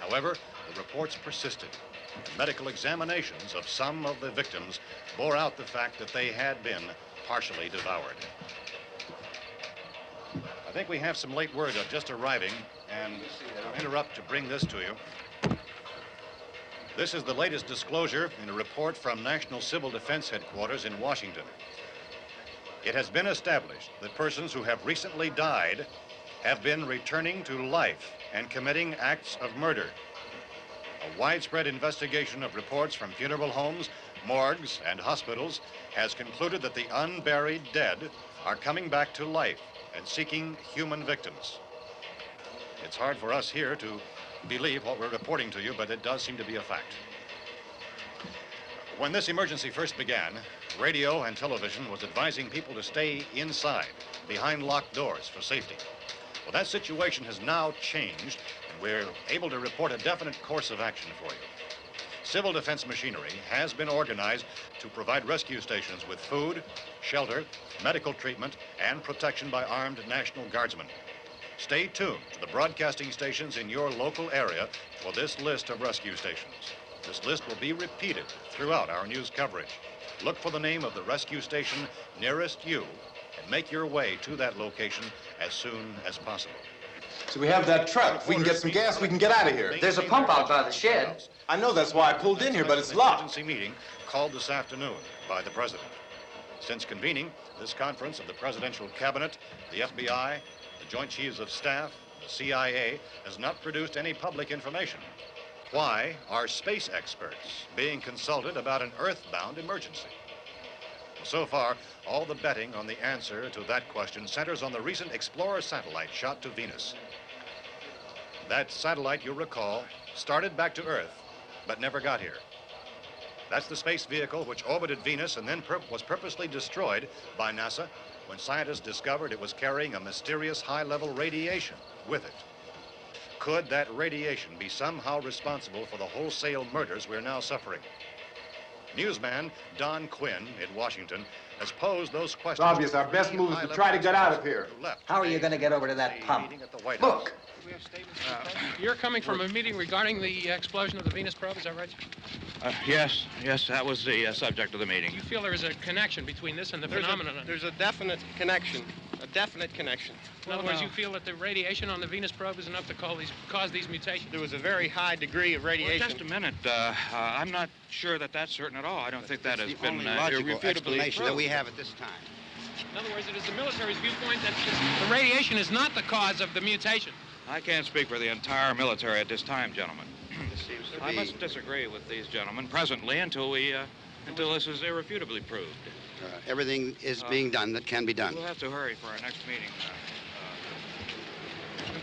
Speaker 3: However, the reports persisted. Medical examinations of some of the victims bore out the fact that they had been partially devoured. I think we have some late word just arriving, and I'll interrupt to bring this to you. This is the latest disclosure in a report from National Civil Defense Headquarters in Washington. It has been established that persons who have recently died have been returning to life and committing acts of murder. A widespread investigation of reports from funeral homes, morgues, and hospitals has concluded that the unburied dead are coming back to life and seeking human victims. It's hard for us here to believe what we're reporting to you, but it does seem to be a fact. When this emergency first began, radio and television was advising people to stay inside, behind locked doors for safety. Well, that situation has now changed, and we're able to report a definite course of action for you. Civil defense machinery has been organized to provide rescue stations with food, shelter, medical treatment, and protection by armed National Guardsmen. Stay tuned to the broadcasting stations in your local area for this list of rescue stations. This list will be repeated throughout our news coverage. Look for the name of the rescue station nearest you and make your way to that location as soon as possible.
Speaker 5: So we have that truck. If we can get some gas, we can get out of here.
Speaker 7: There's a pump out by the shed.
Speaker 5: I know, that's why I pulled in here, but it's locked.
Speaker 3: Emergency meeting called this afternoon by the president. Since convening this conference of the presidential cabinet, the FBI, the Joint Chiefs of Staff, the CIA has not produced any public information. Why are space experts being consulted about an earthbound emergency? So far, all the betting on the answer to that question centers on the recent Explorer satellite shot to Venus. That satellite, you'll recall, started back to Earth, but never got here. That's the space vehicle which orbited Venus and then was purposely destroyed by NASA when scientists discovered it was carrying a mysterious high-level radiation with it. Could that radiation be somehow responsible for the wholesale murders we're now suffering? Newsman Don Quinn in Washington has posed those questions.
Speaker 5: It's obvious our best move is to try to get out of here.
Speaker 8: How are you going to get over to that pump?
Speaker 7: Look.
Speaker 10: You're coming from a meeting regarding the explosion of the Venus probe, is that right?
Speaker 13: Yes, that was the subject of the meeting.
Speaker 10: Do you feel there is a connection between this and the phenomenon?
Speaker 2: There's a definite connection. A definite connection.
Speaker 10: In other words, you feel that the radiation on the Venus probe is enough to cause these mutations?
Speaker 2: There was a very high degree of radiation.
Speaker 13: Well, just a minute. I'm not sure that that's certain at all. I don't think that has been
Speaker 14: logical
Speaker 13: irrefutably
Speaker 14: explanation that
Speaker 13: proved.
Speaker 14: we have at this time.
Speaker 10: In other words, it is the military's viewpoint that the radiation is not the cause of the mutation.
Speaker 13: I can't speak for the entire military at this time, gentlemen.
Speaker 14: This seems to
Speaker 13: I
Speaker 14: be...
Speaker 13: must disagree with these gentlemen presently until this is irrefutably proved.
Speaker 14: everything is being done that can be done.
Speaker 13: We'll have to hurry for our next meeting.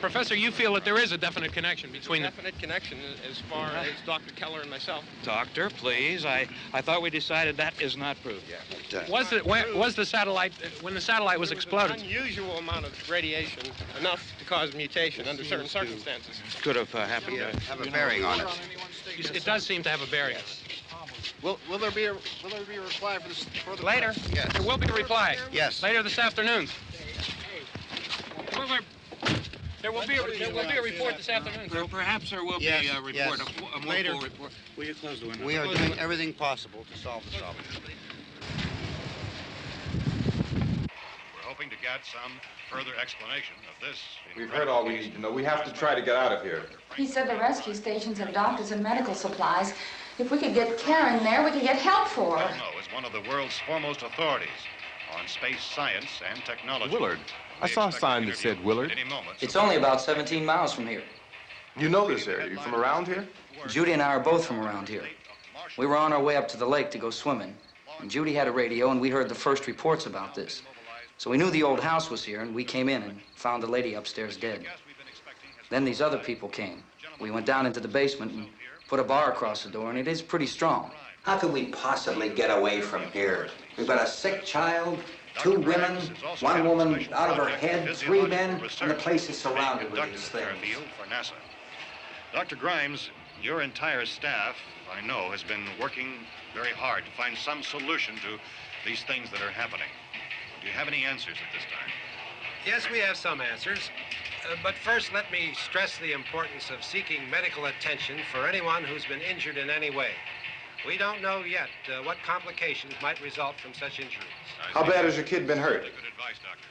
Speaker 10: Professor, you feel that there is a definite connection between
Speaker 2: them? Definite connection as far as Dr. Keller and myself.
Speaker 13: Doctor, please. I thought we decided that is not proved yet.
Speaker 14: But,
Speaker 10: was the satellite, when the satellite was exploded?
Speaker 2: An unusual amount of radiation, enough to cause mutation under certain circumstances.
Speaker 13: Could have happened
Speaker 14: to have a bearing on it.
Speaker 10: It does seem to have a bearing.
Speaker 14: Will there be a reply for this further?
Speaker 10: Later?
Speaker 14: Yes.
Speaker 10: There will be a reply.
Speaker 14: Yes.
Speaker 10: Later this afternoon. There will be a report this afternoon.
Speaker 13: Perhaps there will be a report,
Speaker 14: yes.
Speaker 13: a more
Speaker 14: Later.
Speaker 13: full report. Will you close the window?
Speaker 14: We are doing everything possible to solve the problem.
Speaker 3: We're hoping to get some further explanation of this.
Speaker 5: We've heard all we need to know. We have to try to get out of here.
Speaker 9: He said the rescue stations have doctors and medical supplies. If we could get care in there, we could get help for her.
Speaker 3: Delno is one of the world's foremost authorities on space science and technology.
Speaker 5: Willard. I saw a sign that said Willard.
Speaker 7: It's only about 17 miles from here.
Speaker 5: You know this area. You from around here?
Speaker 7: Judy and I are both from around here. We were on our way up to the lake to go swimming, and Judy had a radio, and we heard the first reports about this. So we knew the old house was here, and we came in and found the lady upstairs dead. Then these other people came. We went down into the basement and put a bar across the door, and it is pretty strong.
Speaker 8: How could we possibly get away from here? We've got a sick child, 2 women, 1 woman out of her head, 3 men, and the place is surrounded with these things.
Speaker 3: For NASA. Dr. Grimes, your entire staff, I know, has been working very hard to find some solution to these things that are happening. Do you have any answers at this time?
Speaker 2: Yes, we have some answers. But first, let me stress the importance of seeking medical attention for anyone who's been injured in any way. We don't know yet what complications might result from such injuries.
Speaker 5: How bad has your kid been hurt?
Speaker 3: Good advice, Doctor.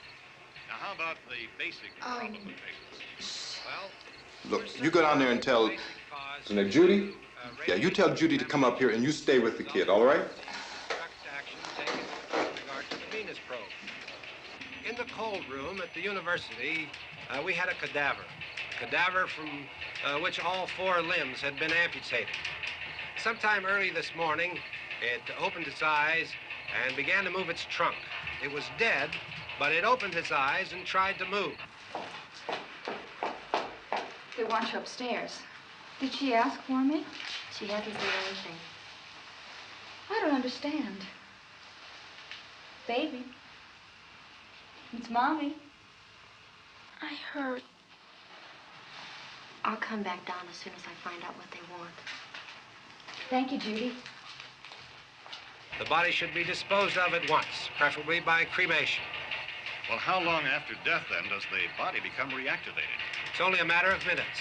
Speaker 3: Now, how about the basic problem of patients? Well,
Speaker 5: Look, you go down there and tell... Now, Judy? Yeah, you tell Judy to come up here and you stay with the kid, all right?
Speaker 2: In the cold room at the university, we had a cadaver from which all 4 limbs had been amputated. Sometime early this morning, it opened its eyes and began to move its trunk. It was dead, but it opened its eyes and tried to move.
Speaker 9: They want you upstairs. Did she ask for me?
Speaker 15: She hasn't said anything.
Speaker 9: I don't understand. Baby. It's Mommy.
Speaker 15: I heard. I'll come back down as soon as I find out what they want.
Speaker 9: Thank you, Judy.
Speaker 2: The body should be disposed of at once, preferably by cremation.
Speaker 3: well, how long after death, then, does the body become reactivated?
Speaker 2: It's only a matter of minutes.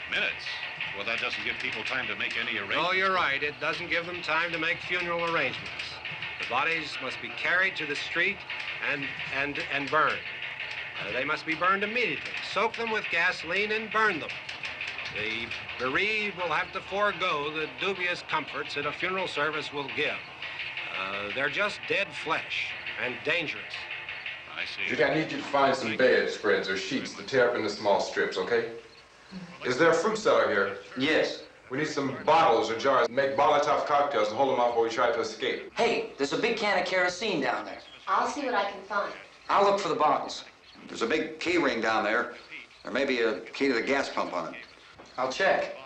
Speaker 3: Minutes? Well, that doesn't give people time to make any arrangements.
Speaker 2: Oh, you're right. It doesn't give them time to make funeral arrangements. The bodies must be carried to the street and burned. They must be burned immediately. Soak them with gasoline and burn them. The bereaved will have to forego the dubious comforts that a funeral service will give. They're just dead flesh and dangerous.
Speaker 3: I see.
Speaker 5: Judy, I need you to find some bedspreads or sheets to tear up into small strips, okay? Is there a fruit cellar here?
Speaker 7: Yes.
Speaker 5: We need some bottles or jars to make Molotov cocktails and hold them off while we try to escape.
Speaker 7: Hey, there's a big can of kerosene down there.
Speaker 15: I'll see what I can find.
Speaker 7: I'll look for the bottles.
Speaker 8: There's a big key ring down there. There may be a key to the gas pump on it.
Speaker 7: I'll check.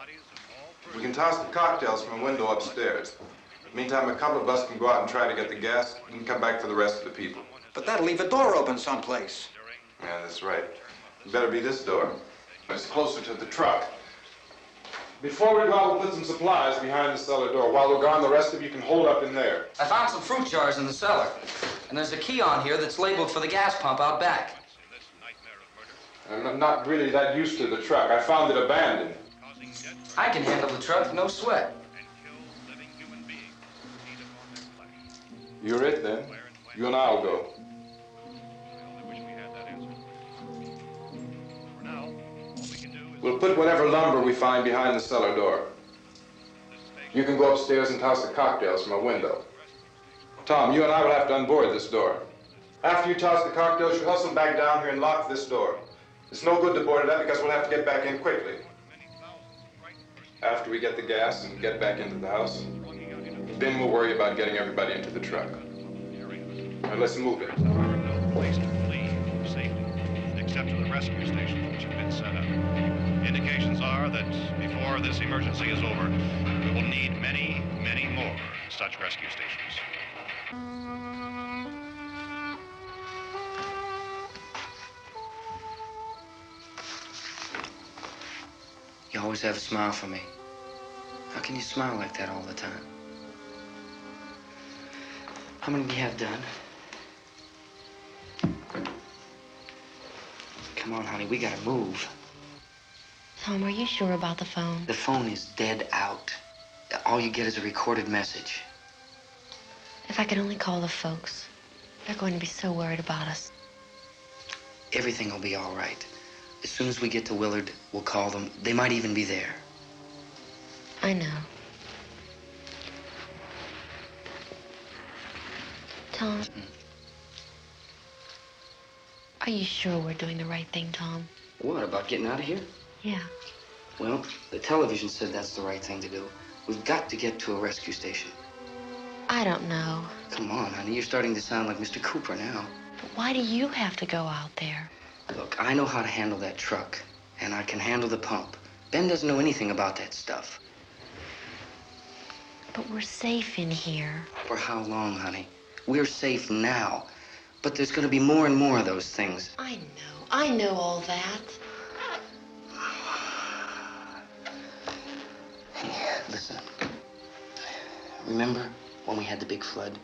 Speaker 5: We can toss the cocktails from a window upstairs. Meantime, a couple of us can go out and try to get the gas and come back for the rest of the people.
Speaker 8: But that'll leave a door open someplace.
Speaker 5: Yeah, that's right. It better be this door. It's closer to the truck. Before we go out, we'll put some supplies behind the cellar door. While we're gone, the rest of you can hold up in there.
Speaker 7: I found some fruit jars in the cellar. And there's a key on here that's labeled for the gas pump out back.
Speaker 5: I'm not really that used to the truck. I found it abandoned.
Speaker 7: I can handle the truck, no sweat.
Speaker 5: You're it, then. You and I'll go. We'll put whatever lumber we find behind the cellar door. You can go upstairs and toss the cocktails from a window. Tom, you and I will have to unboard this door. After you toss the cocktails, you hustle back down here and lock this door. It's no good to board it up because we'll have to get back in quickly. After we get the gas and get back into the house, then we'll worry about getting everybody into the truck. Now let's move it.
Speaker 3: No place to flee safely, except to the rescue stations which have been set up. Indications are that before this emergency is over, we will need many, many more such rescue stations.
Speaker 11: You always have a smile for me. How can you smile like that all the time? How many do you have done? Come on, honey, we gotta move.
Speaker 15: Tom, are you sure about the phone?
Speaker 11: The phone is dead out. All you get is a recorded message.
Speaker 15: If I could only call the folks. They're going to be so worried about us.
Speaker 11: Everything will be all right. As soon as we get to Willard, we'll call them. They might even be there.
Speaker 15: I know. Tom, are you sure we're doing the right thing, Tom?
Speaker 11: What, about getting out of here?
Speaker 15: Yeah.
Speaker 11: Well, the television said that's the right thing to do. We've got to get to a rescue station.
Speaker 15: I don't know.
Speaker 11: Come on, honey, you're starting to sound like Mr. Cooper now.
Speaker 15: But why do you have to go out there?
Speaker 11: Look, I know how to handle that truck, and I can handle the pump. Ben doesn't know anything about that stuff.
Speaker 15: But we're safe in here.
Speaker 11: For how long, honey? We're safe now. But there's going to be more and more of those things.
Speaker 15: I know all that.
Speaker 11: Hey, listen. Remember when we had the big flood?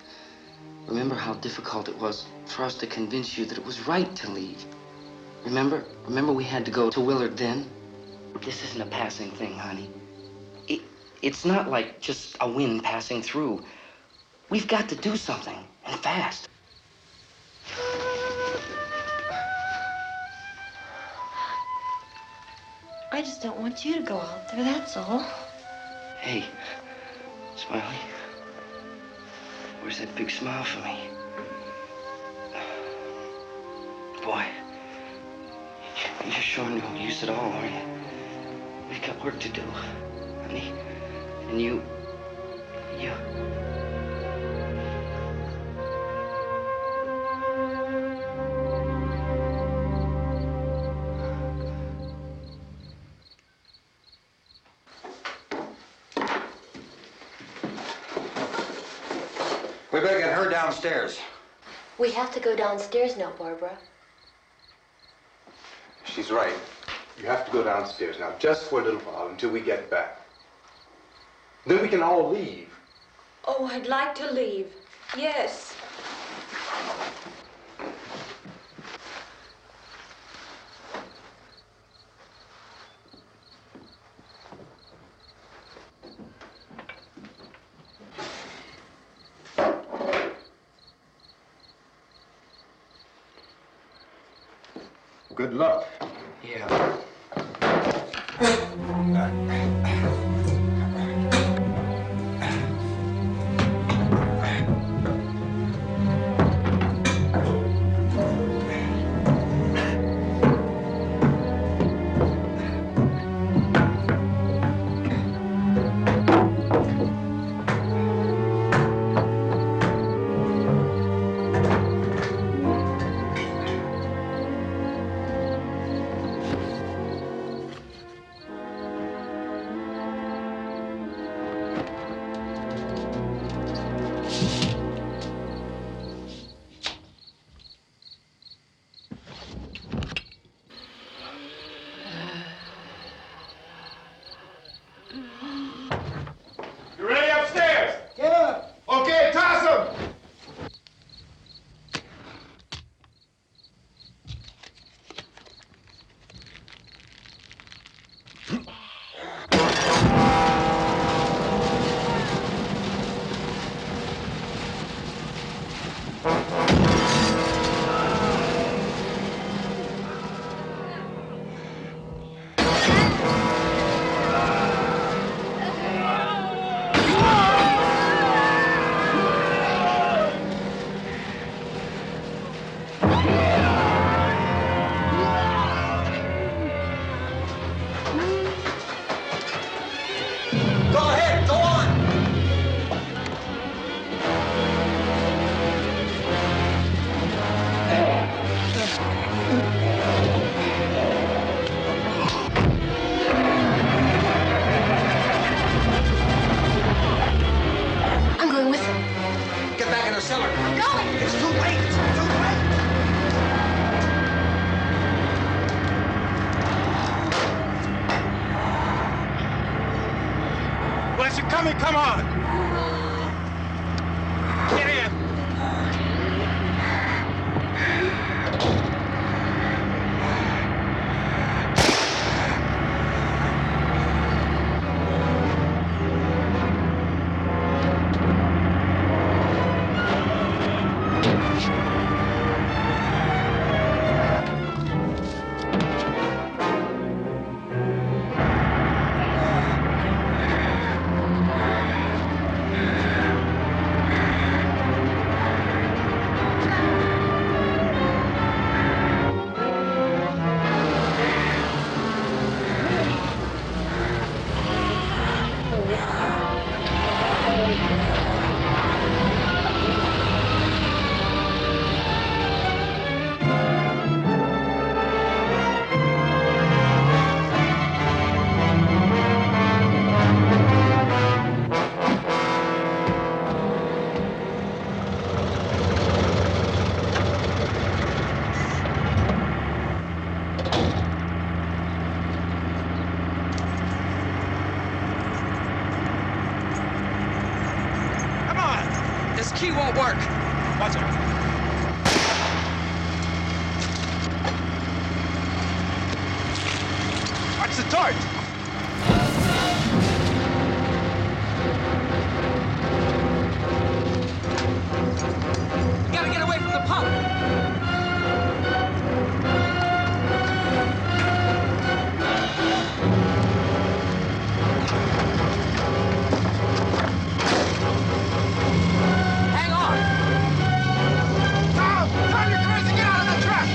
Speaker 11: Remember how difficult it was for us to convince you that it was right to leave? Remember we had to go to Willard then? This isn't a passing thing, honey. It's not like just a wind passing through. We've got to do something, and fast.
Speaker 15: I just don't want you to go out there, that's all.
Speaker 11: Hey, Smiley. Where's that big smile for me? Boy, you're showing no use at all, are you? We've got work to do, honey. And you...
Speaker 8: We better get her downstairs.
Speaker 15: We have to go downstairs now, Barbara.
Speaker 5: She's right. You have to go downstairs now, just for a little while, until we get back. Then we can all leave.
Speaker 6: Oh, I'd like to leave. Yes.
Speaker 5: Good luck.
Speaker 11: Yeah.
Speaker 5: You ready upstairs? Yeah. Okay, toss 'em.
Speaker 10: Coming, come on! Get in!
Speaker 16: Come on! This key won't work. Watch it. Watch the torch! You gotta get away from the pump! Hang on! Tom! Tom, you're crazy! Get out of the truck!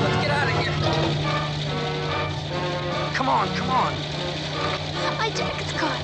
Speaker 16: Let's get out of here. Come on, come on.
Speaker 15: My jacket's caught.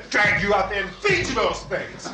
Speaker 5: Drag you out there and feed you those things.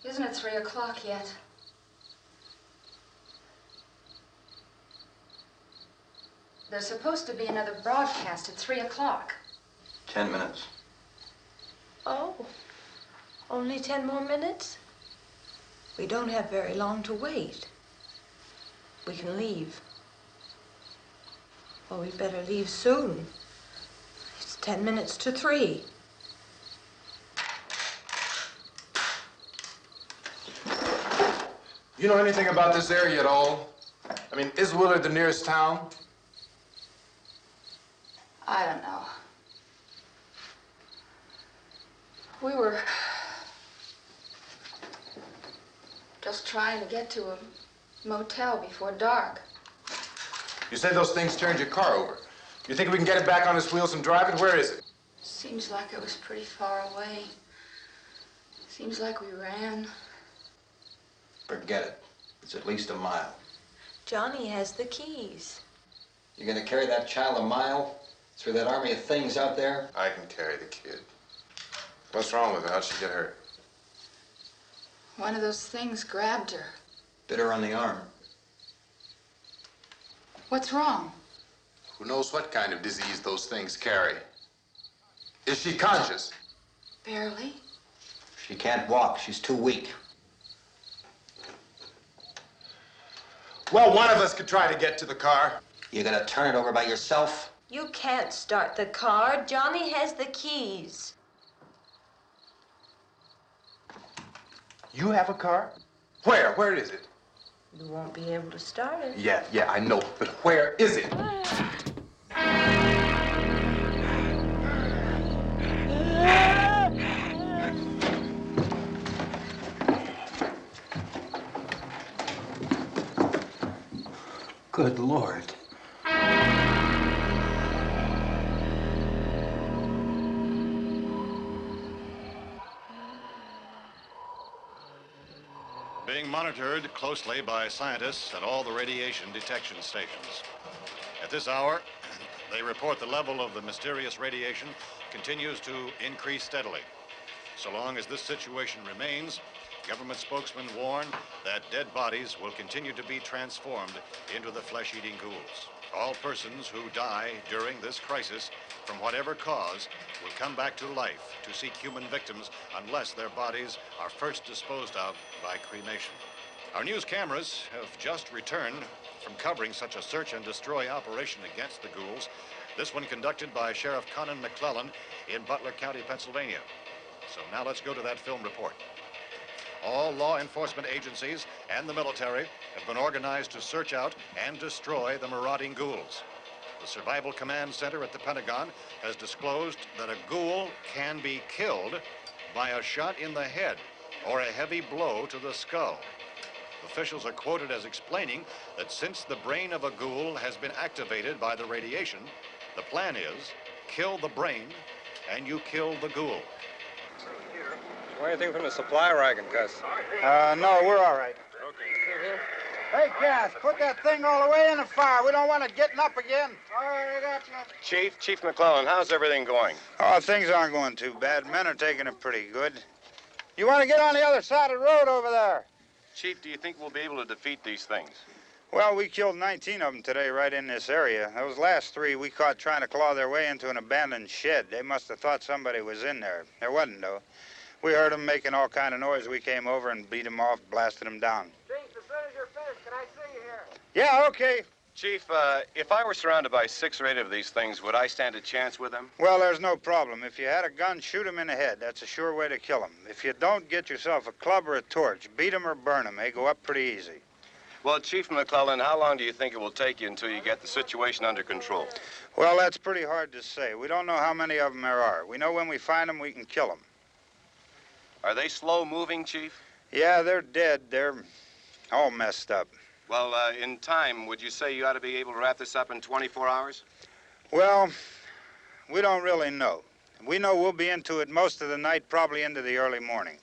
Speaker 12: Isn't it 3 o'clock yet? There's supposed to be another broadcast at 3 o'clock.
Speaker 17: 10 minutes.
Speaker 6: Oh, only 10 more minutes? We don't have very long to wait. We can leave. Well, we'd better leave soon. It's 10 minutes to 3.
Speaker 5: You know anything about this area at all? I mean, is Willard the nearest town?
Speaker 12: I don't know. We were just trying to get to a motel before dark.
Speaker 5: You said those things turned your car over. You think we can get it back on its wheels and drive it? Where is it?
Speaker 12: Seems like it was pretty far away. Seems like we ran.
Speaker 17: Forget it. It's at least a mile.
Speaker 6: Johnny has the keys.
Speaker 17: You're gonna carry that child a mile through that army of things out there?
Speaker 5: I can carry the kid. What's wrong with her? How'd she get hurt?
Speaker 12: One of those things grabbed her.
Speaker 17: Bit her on the arm.
Speaker 12: What's wrong?
Speaker 5: Who knows what kind of disease those things carry? Is she conscious?
Speaker 12: Barely.
Speaker 8: She can't walk. She's too weak.
Speaker 5: Well, one of us could try to get to the car.
Speaker 8: You gonna turn it over by yourself?
Speaker 6: You can't start the car. Johnny has the keys.
Speaker 5: You have a car? Where? Where is it?
Speaker 6: You won't be able to start it.
Speaker 5: Yeah, I know, but where is it?
Speaker 8: Good Lord.
Speaker 3: Being monitored closely by scientists at all the radiation detection stations. At this hour, they report the level of the mysterious radiation continues to increase steadily. So long as this situation remains, government spokesmen warn that dead bodies will continue to be transformed into the flesh-eating ghouls. All persons who die during this crisis, from whatever cause, will come back to life to seek human victims unless their bodies are first disposed of by cremation. Our news cameras have just returned from covering such a search and destroy operation against the ghouls, this one conducted by Sheriff Conan McClellan in Butler County, Pennsylvania. So now let's go to that film report. All law enforcement agencies and the military have been organized to search out and destroy the marauding ghouls. The Survival Command Center at the Pentagon has disclosed that a ghoul can be killed by a shot in the head or a heavy blow to the skull. Officials are quoted as explaining that since the brain of a ghoul has been activated by the radiation, the plan is kill the brain and you kill the ghoul.
Speaker 18: Anything from the supply wagon, Gus?
Speaker 19: No, we're all right.
Speaker 18: Okay.
Speaker 19: Hey, Cass, put that thing all the way in the fire. We don't want it getting up again. All right, I got you.
Speaker 18: Chief McClellan, how's everything going?
Speaker 19: Oh, things aren't going too bad. Men are taking it pretty good. You want to get on the other side of the road over there?
Speaker 18: Chief, do you think we'll be able to defeat these things?
Speaker 19: Well, we killed 19 of them today right in this area. Those last 3 we caught trying to claw their way into an abandoned shed. They must have thought somebody was in there. There wasn't, though. We heard them making all kind of noise. We came over and beat them off, blasted them down. Chief, as soon as you're finished, can I see you here? Yeah, okay.
Speaker 18: Chief, if I were surrounded by 6 or 8 of these things, would I stand a chance with them?
Speaker 19: Well, there's no problem. If you had a gun, shoot them in the head. That's a sure way to kill them. If you don't, get yourself a club or a torch. Beat them or burn them. They go up pretty easy.
Speaker 18: Well, Chief McClellan, how long do you think it will take you until you get the situation under control?
Speaker 19: Well, that's pretty hard to say. We don't know how many of them there are. We know when we find them, we can kill them.
Speaker 18: Are they slow-moving, Chief?
Speaker 19: Yeah, they're dead. They're all messed up.
Speaker 18: Well, in time, would you say you ought to be able to wrap this up in 24 hours?
Speaker 19: Well, we don't really know. We know we'll be into it most of the night, probably into the early morning.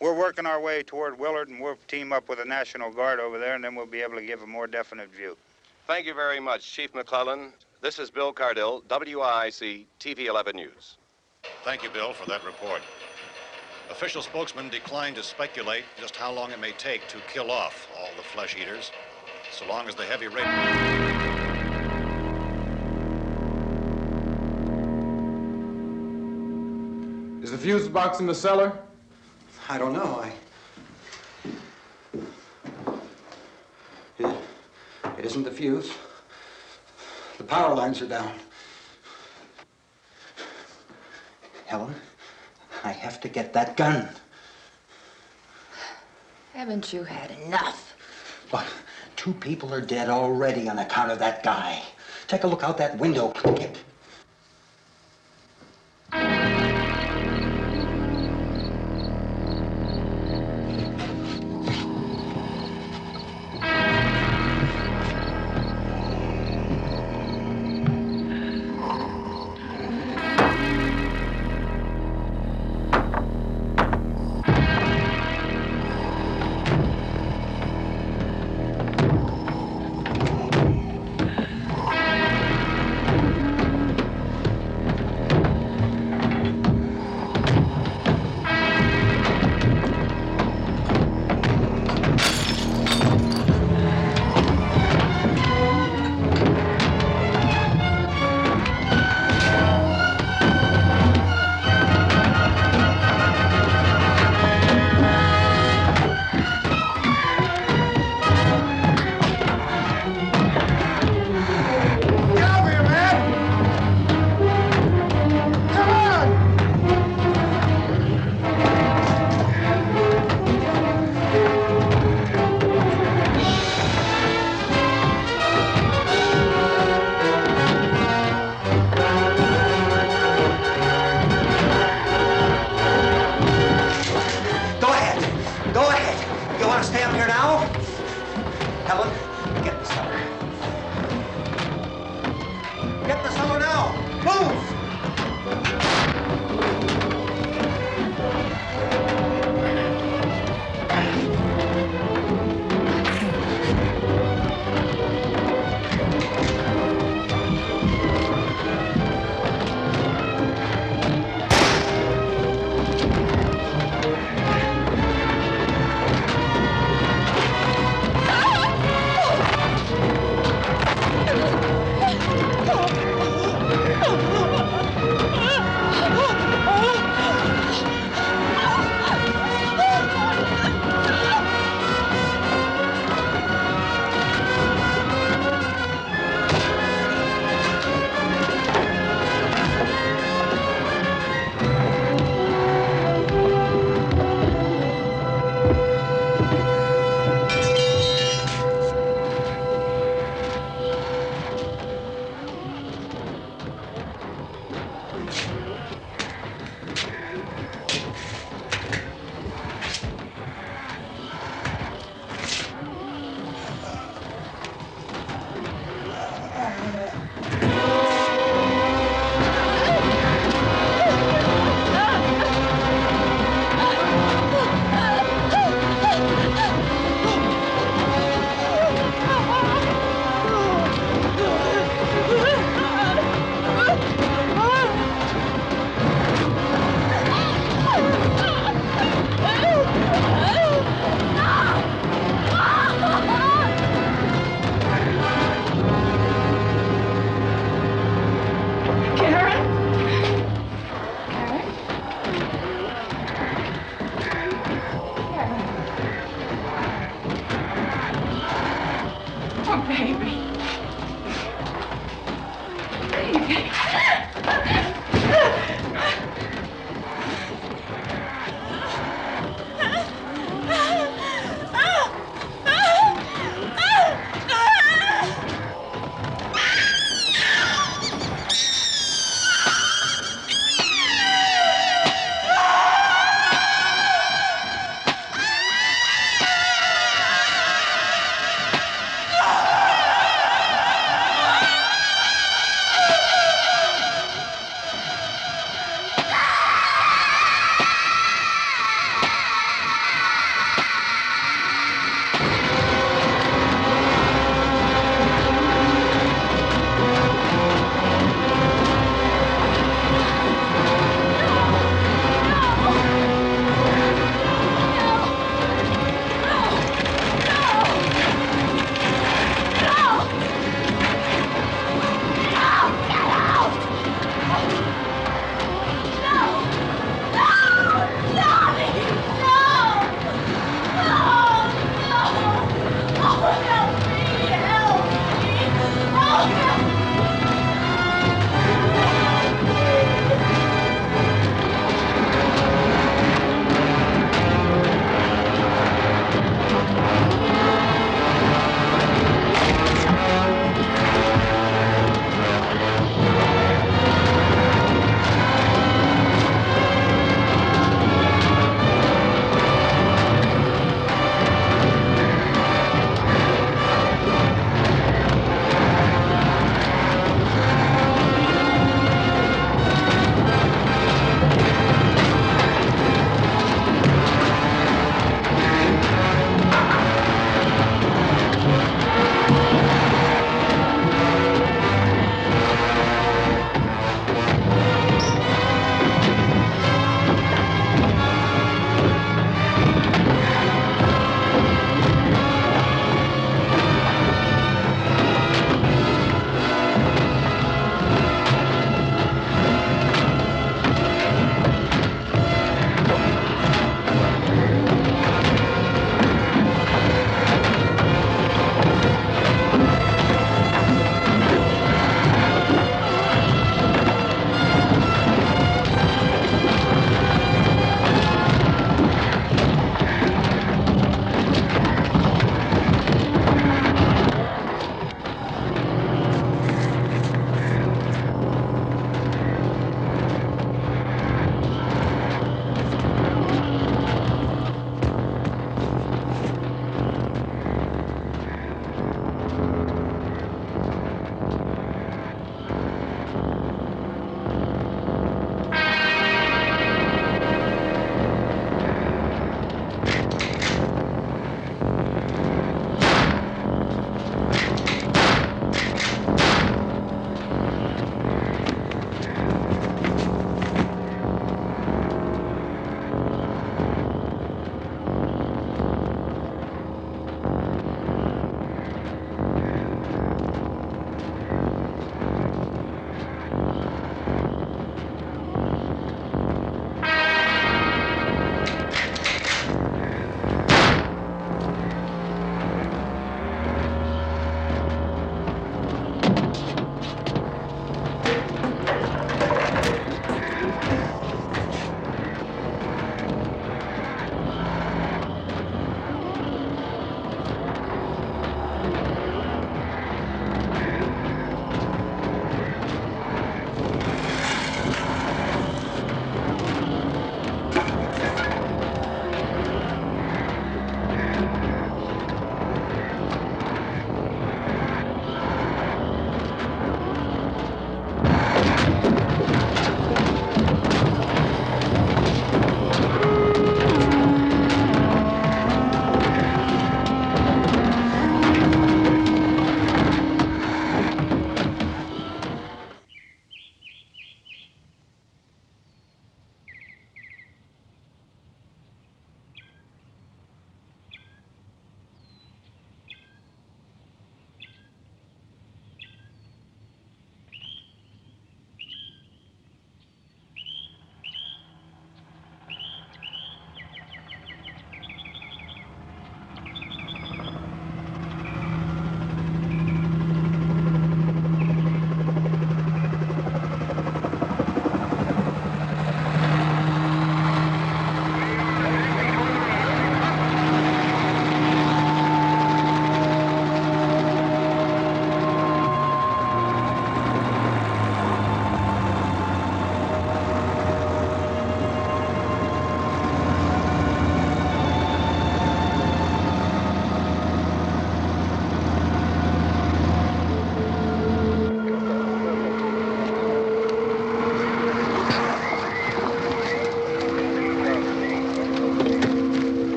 Speaker 19: We're working our way toward Willard, and we'll team up with the National Guard over there, and then we'll be able to give a more definite view.
Speaker 18: Thank you very much, Chief McClellan. This is Bill Cardill, WIC TV 11 News. Thank you, Bill, for that report. Official spokesman declined to speculate just how long it may take to kill off all the flesh eaters, so long as the heavy rate...
Speaker 5: fuse box in the cellar?
Speaker 8: I don't know. It isn't the fuse. The power lines are down. Helen, I have to get that gun.
Speaker 6: Haven't you had enough?
Speaker 8: But 2 people are dead already on account of that guy. Take a look out that window. Get.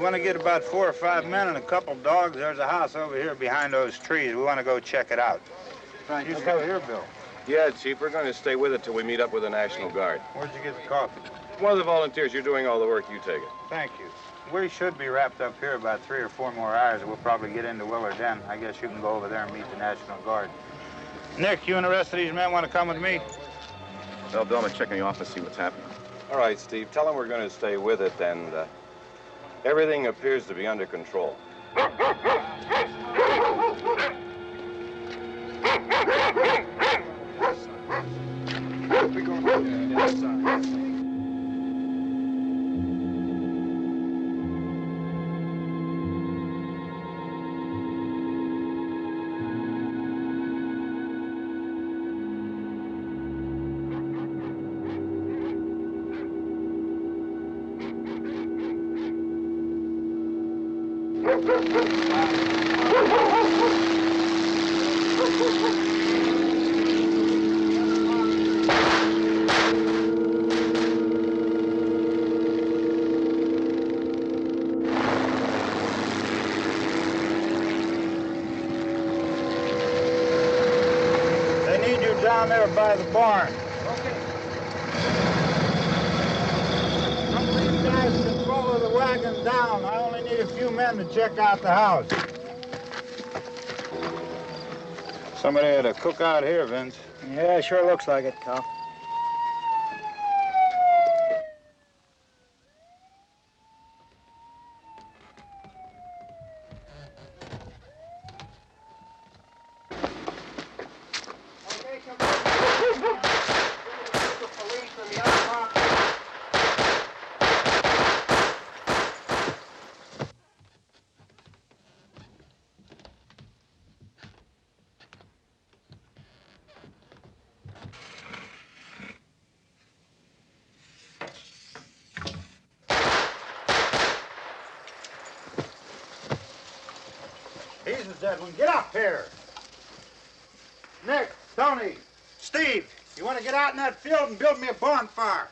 Speaker 19: want to get about 4 or 5 men and a couple dogs. There's a house over here behind those trees. We want to go check it out.
Speaker 2: Right.
Speaker 19: You still here, Bill?
Speaker 18: Yeah, Chief, we're going to stay with it till we meet up with the National Guard.
Speaker 19: Where'd you get the coffee?
Speaker 18: One of the volunteers. You're doing all the work. You take it.
Speaker 19: Thank you. We should be wrapped up here about 3 or 4 more hours. We'll probably get into Willard then. I guess you can go over there and meet the National Guard. Nick, you and the rest of these men want to come with me?
Speaker 18: Well, Bill, I'm going to check in the office, see what's happening. All right, Steve. Tell them we're going to stay with it, and everything appears to be under control.
Speaker 19: They need you down there by the barn.
Speaker 2: Okay.
Speaker 19: Some of these guys can follow the wagon down. I only need a few men to check out the house. Somebody had a cookout here, Vince.
Speaker 20: Yeah, sure looks like it, Cal.
Speaker 19: He's the dead one. Get up here. Nick, Tony, Steve, you want to get out in that field and build me a bonfire?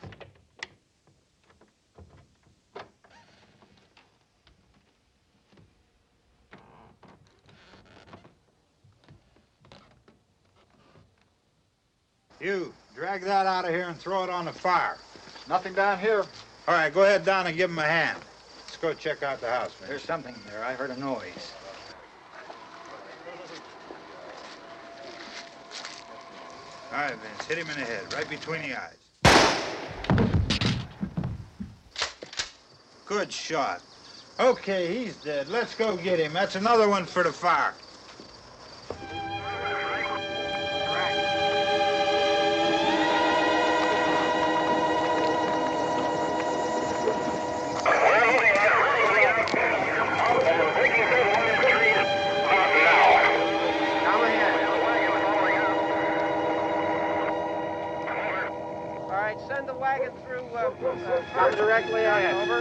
Speaker 19: You, drag that out of here and throw it on the fire.
Speaker 20: Nothing down here.
Speaker 19: All right, go ahead down and give him a hand. Let's go check out the house, man.
Speaker 20: There's something there. I heard a noise.
Speaker 19: All right, Vince, hit him in the head, right between the eyes. Good shot. Okay, he's dead. Let's go get him. That's another one for the fire.
Speaker 2: Send the wagon through, come directly on over.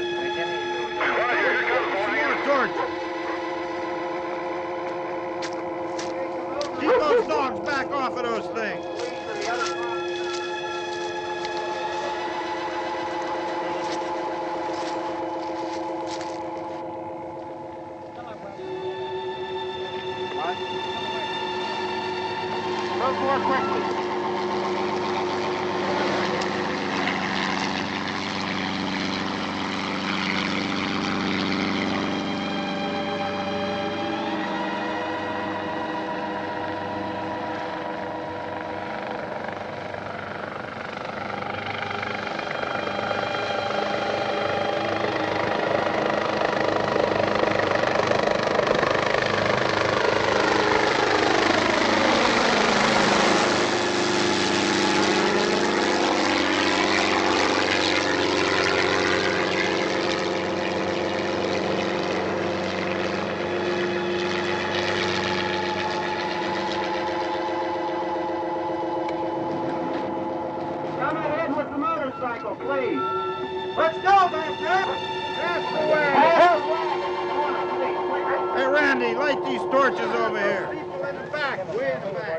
Speaker 19: Keep those dogs back off of those things.
Speaker 2: Move more quickly.
Speaker 20: Please. Let's go back there. That's the way.
Speaker 19: Hey, Randy, light these torches over here.
Speaker 20: People in the back, way in the back.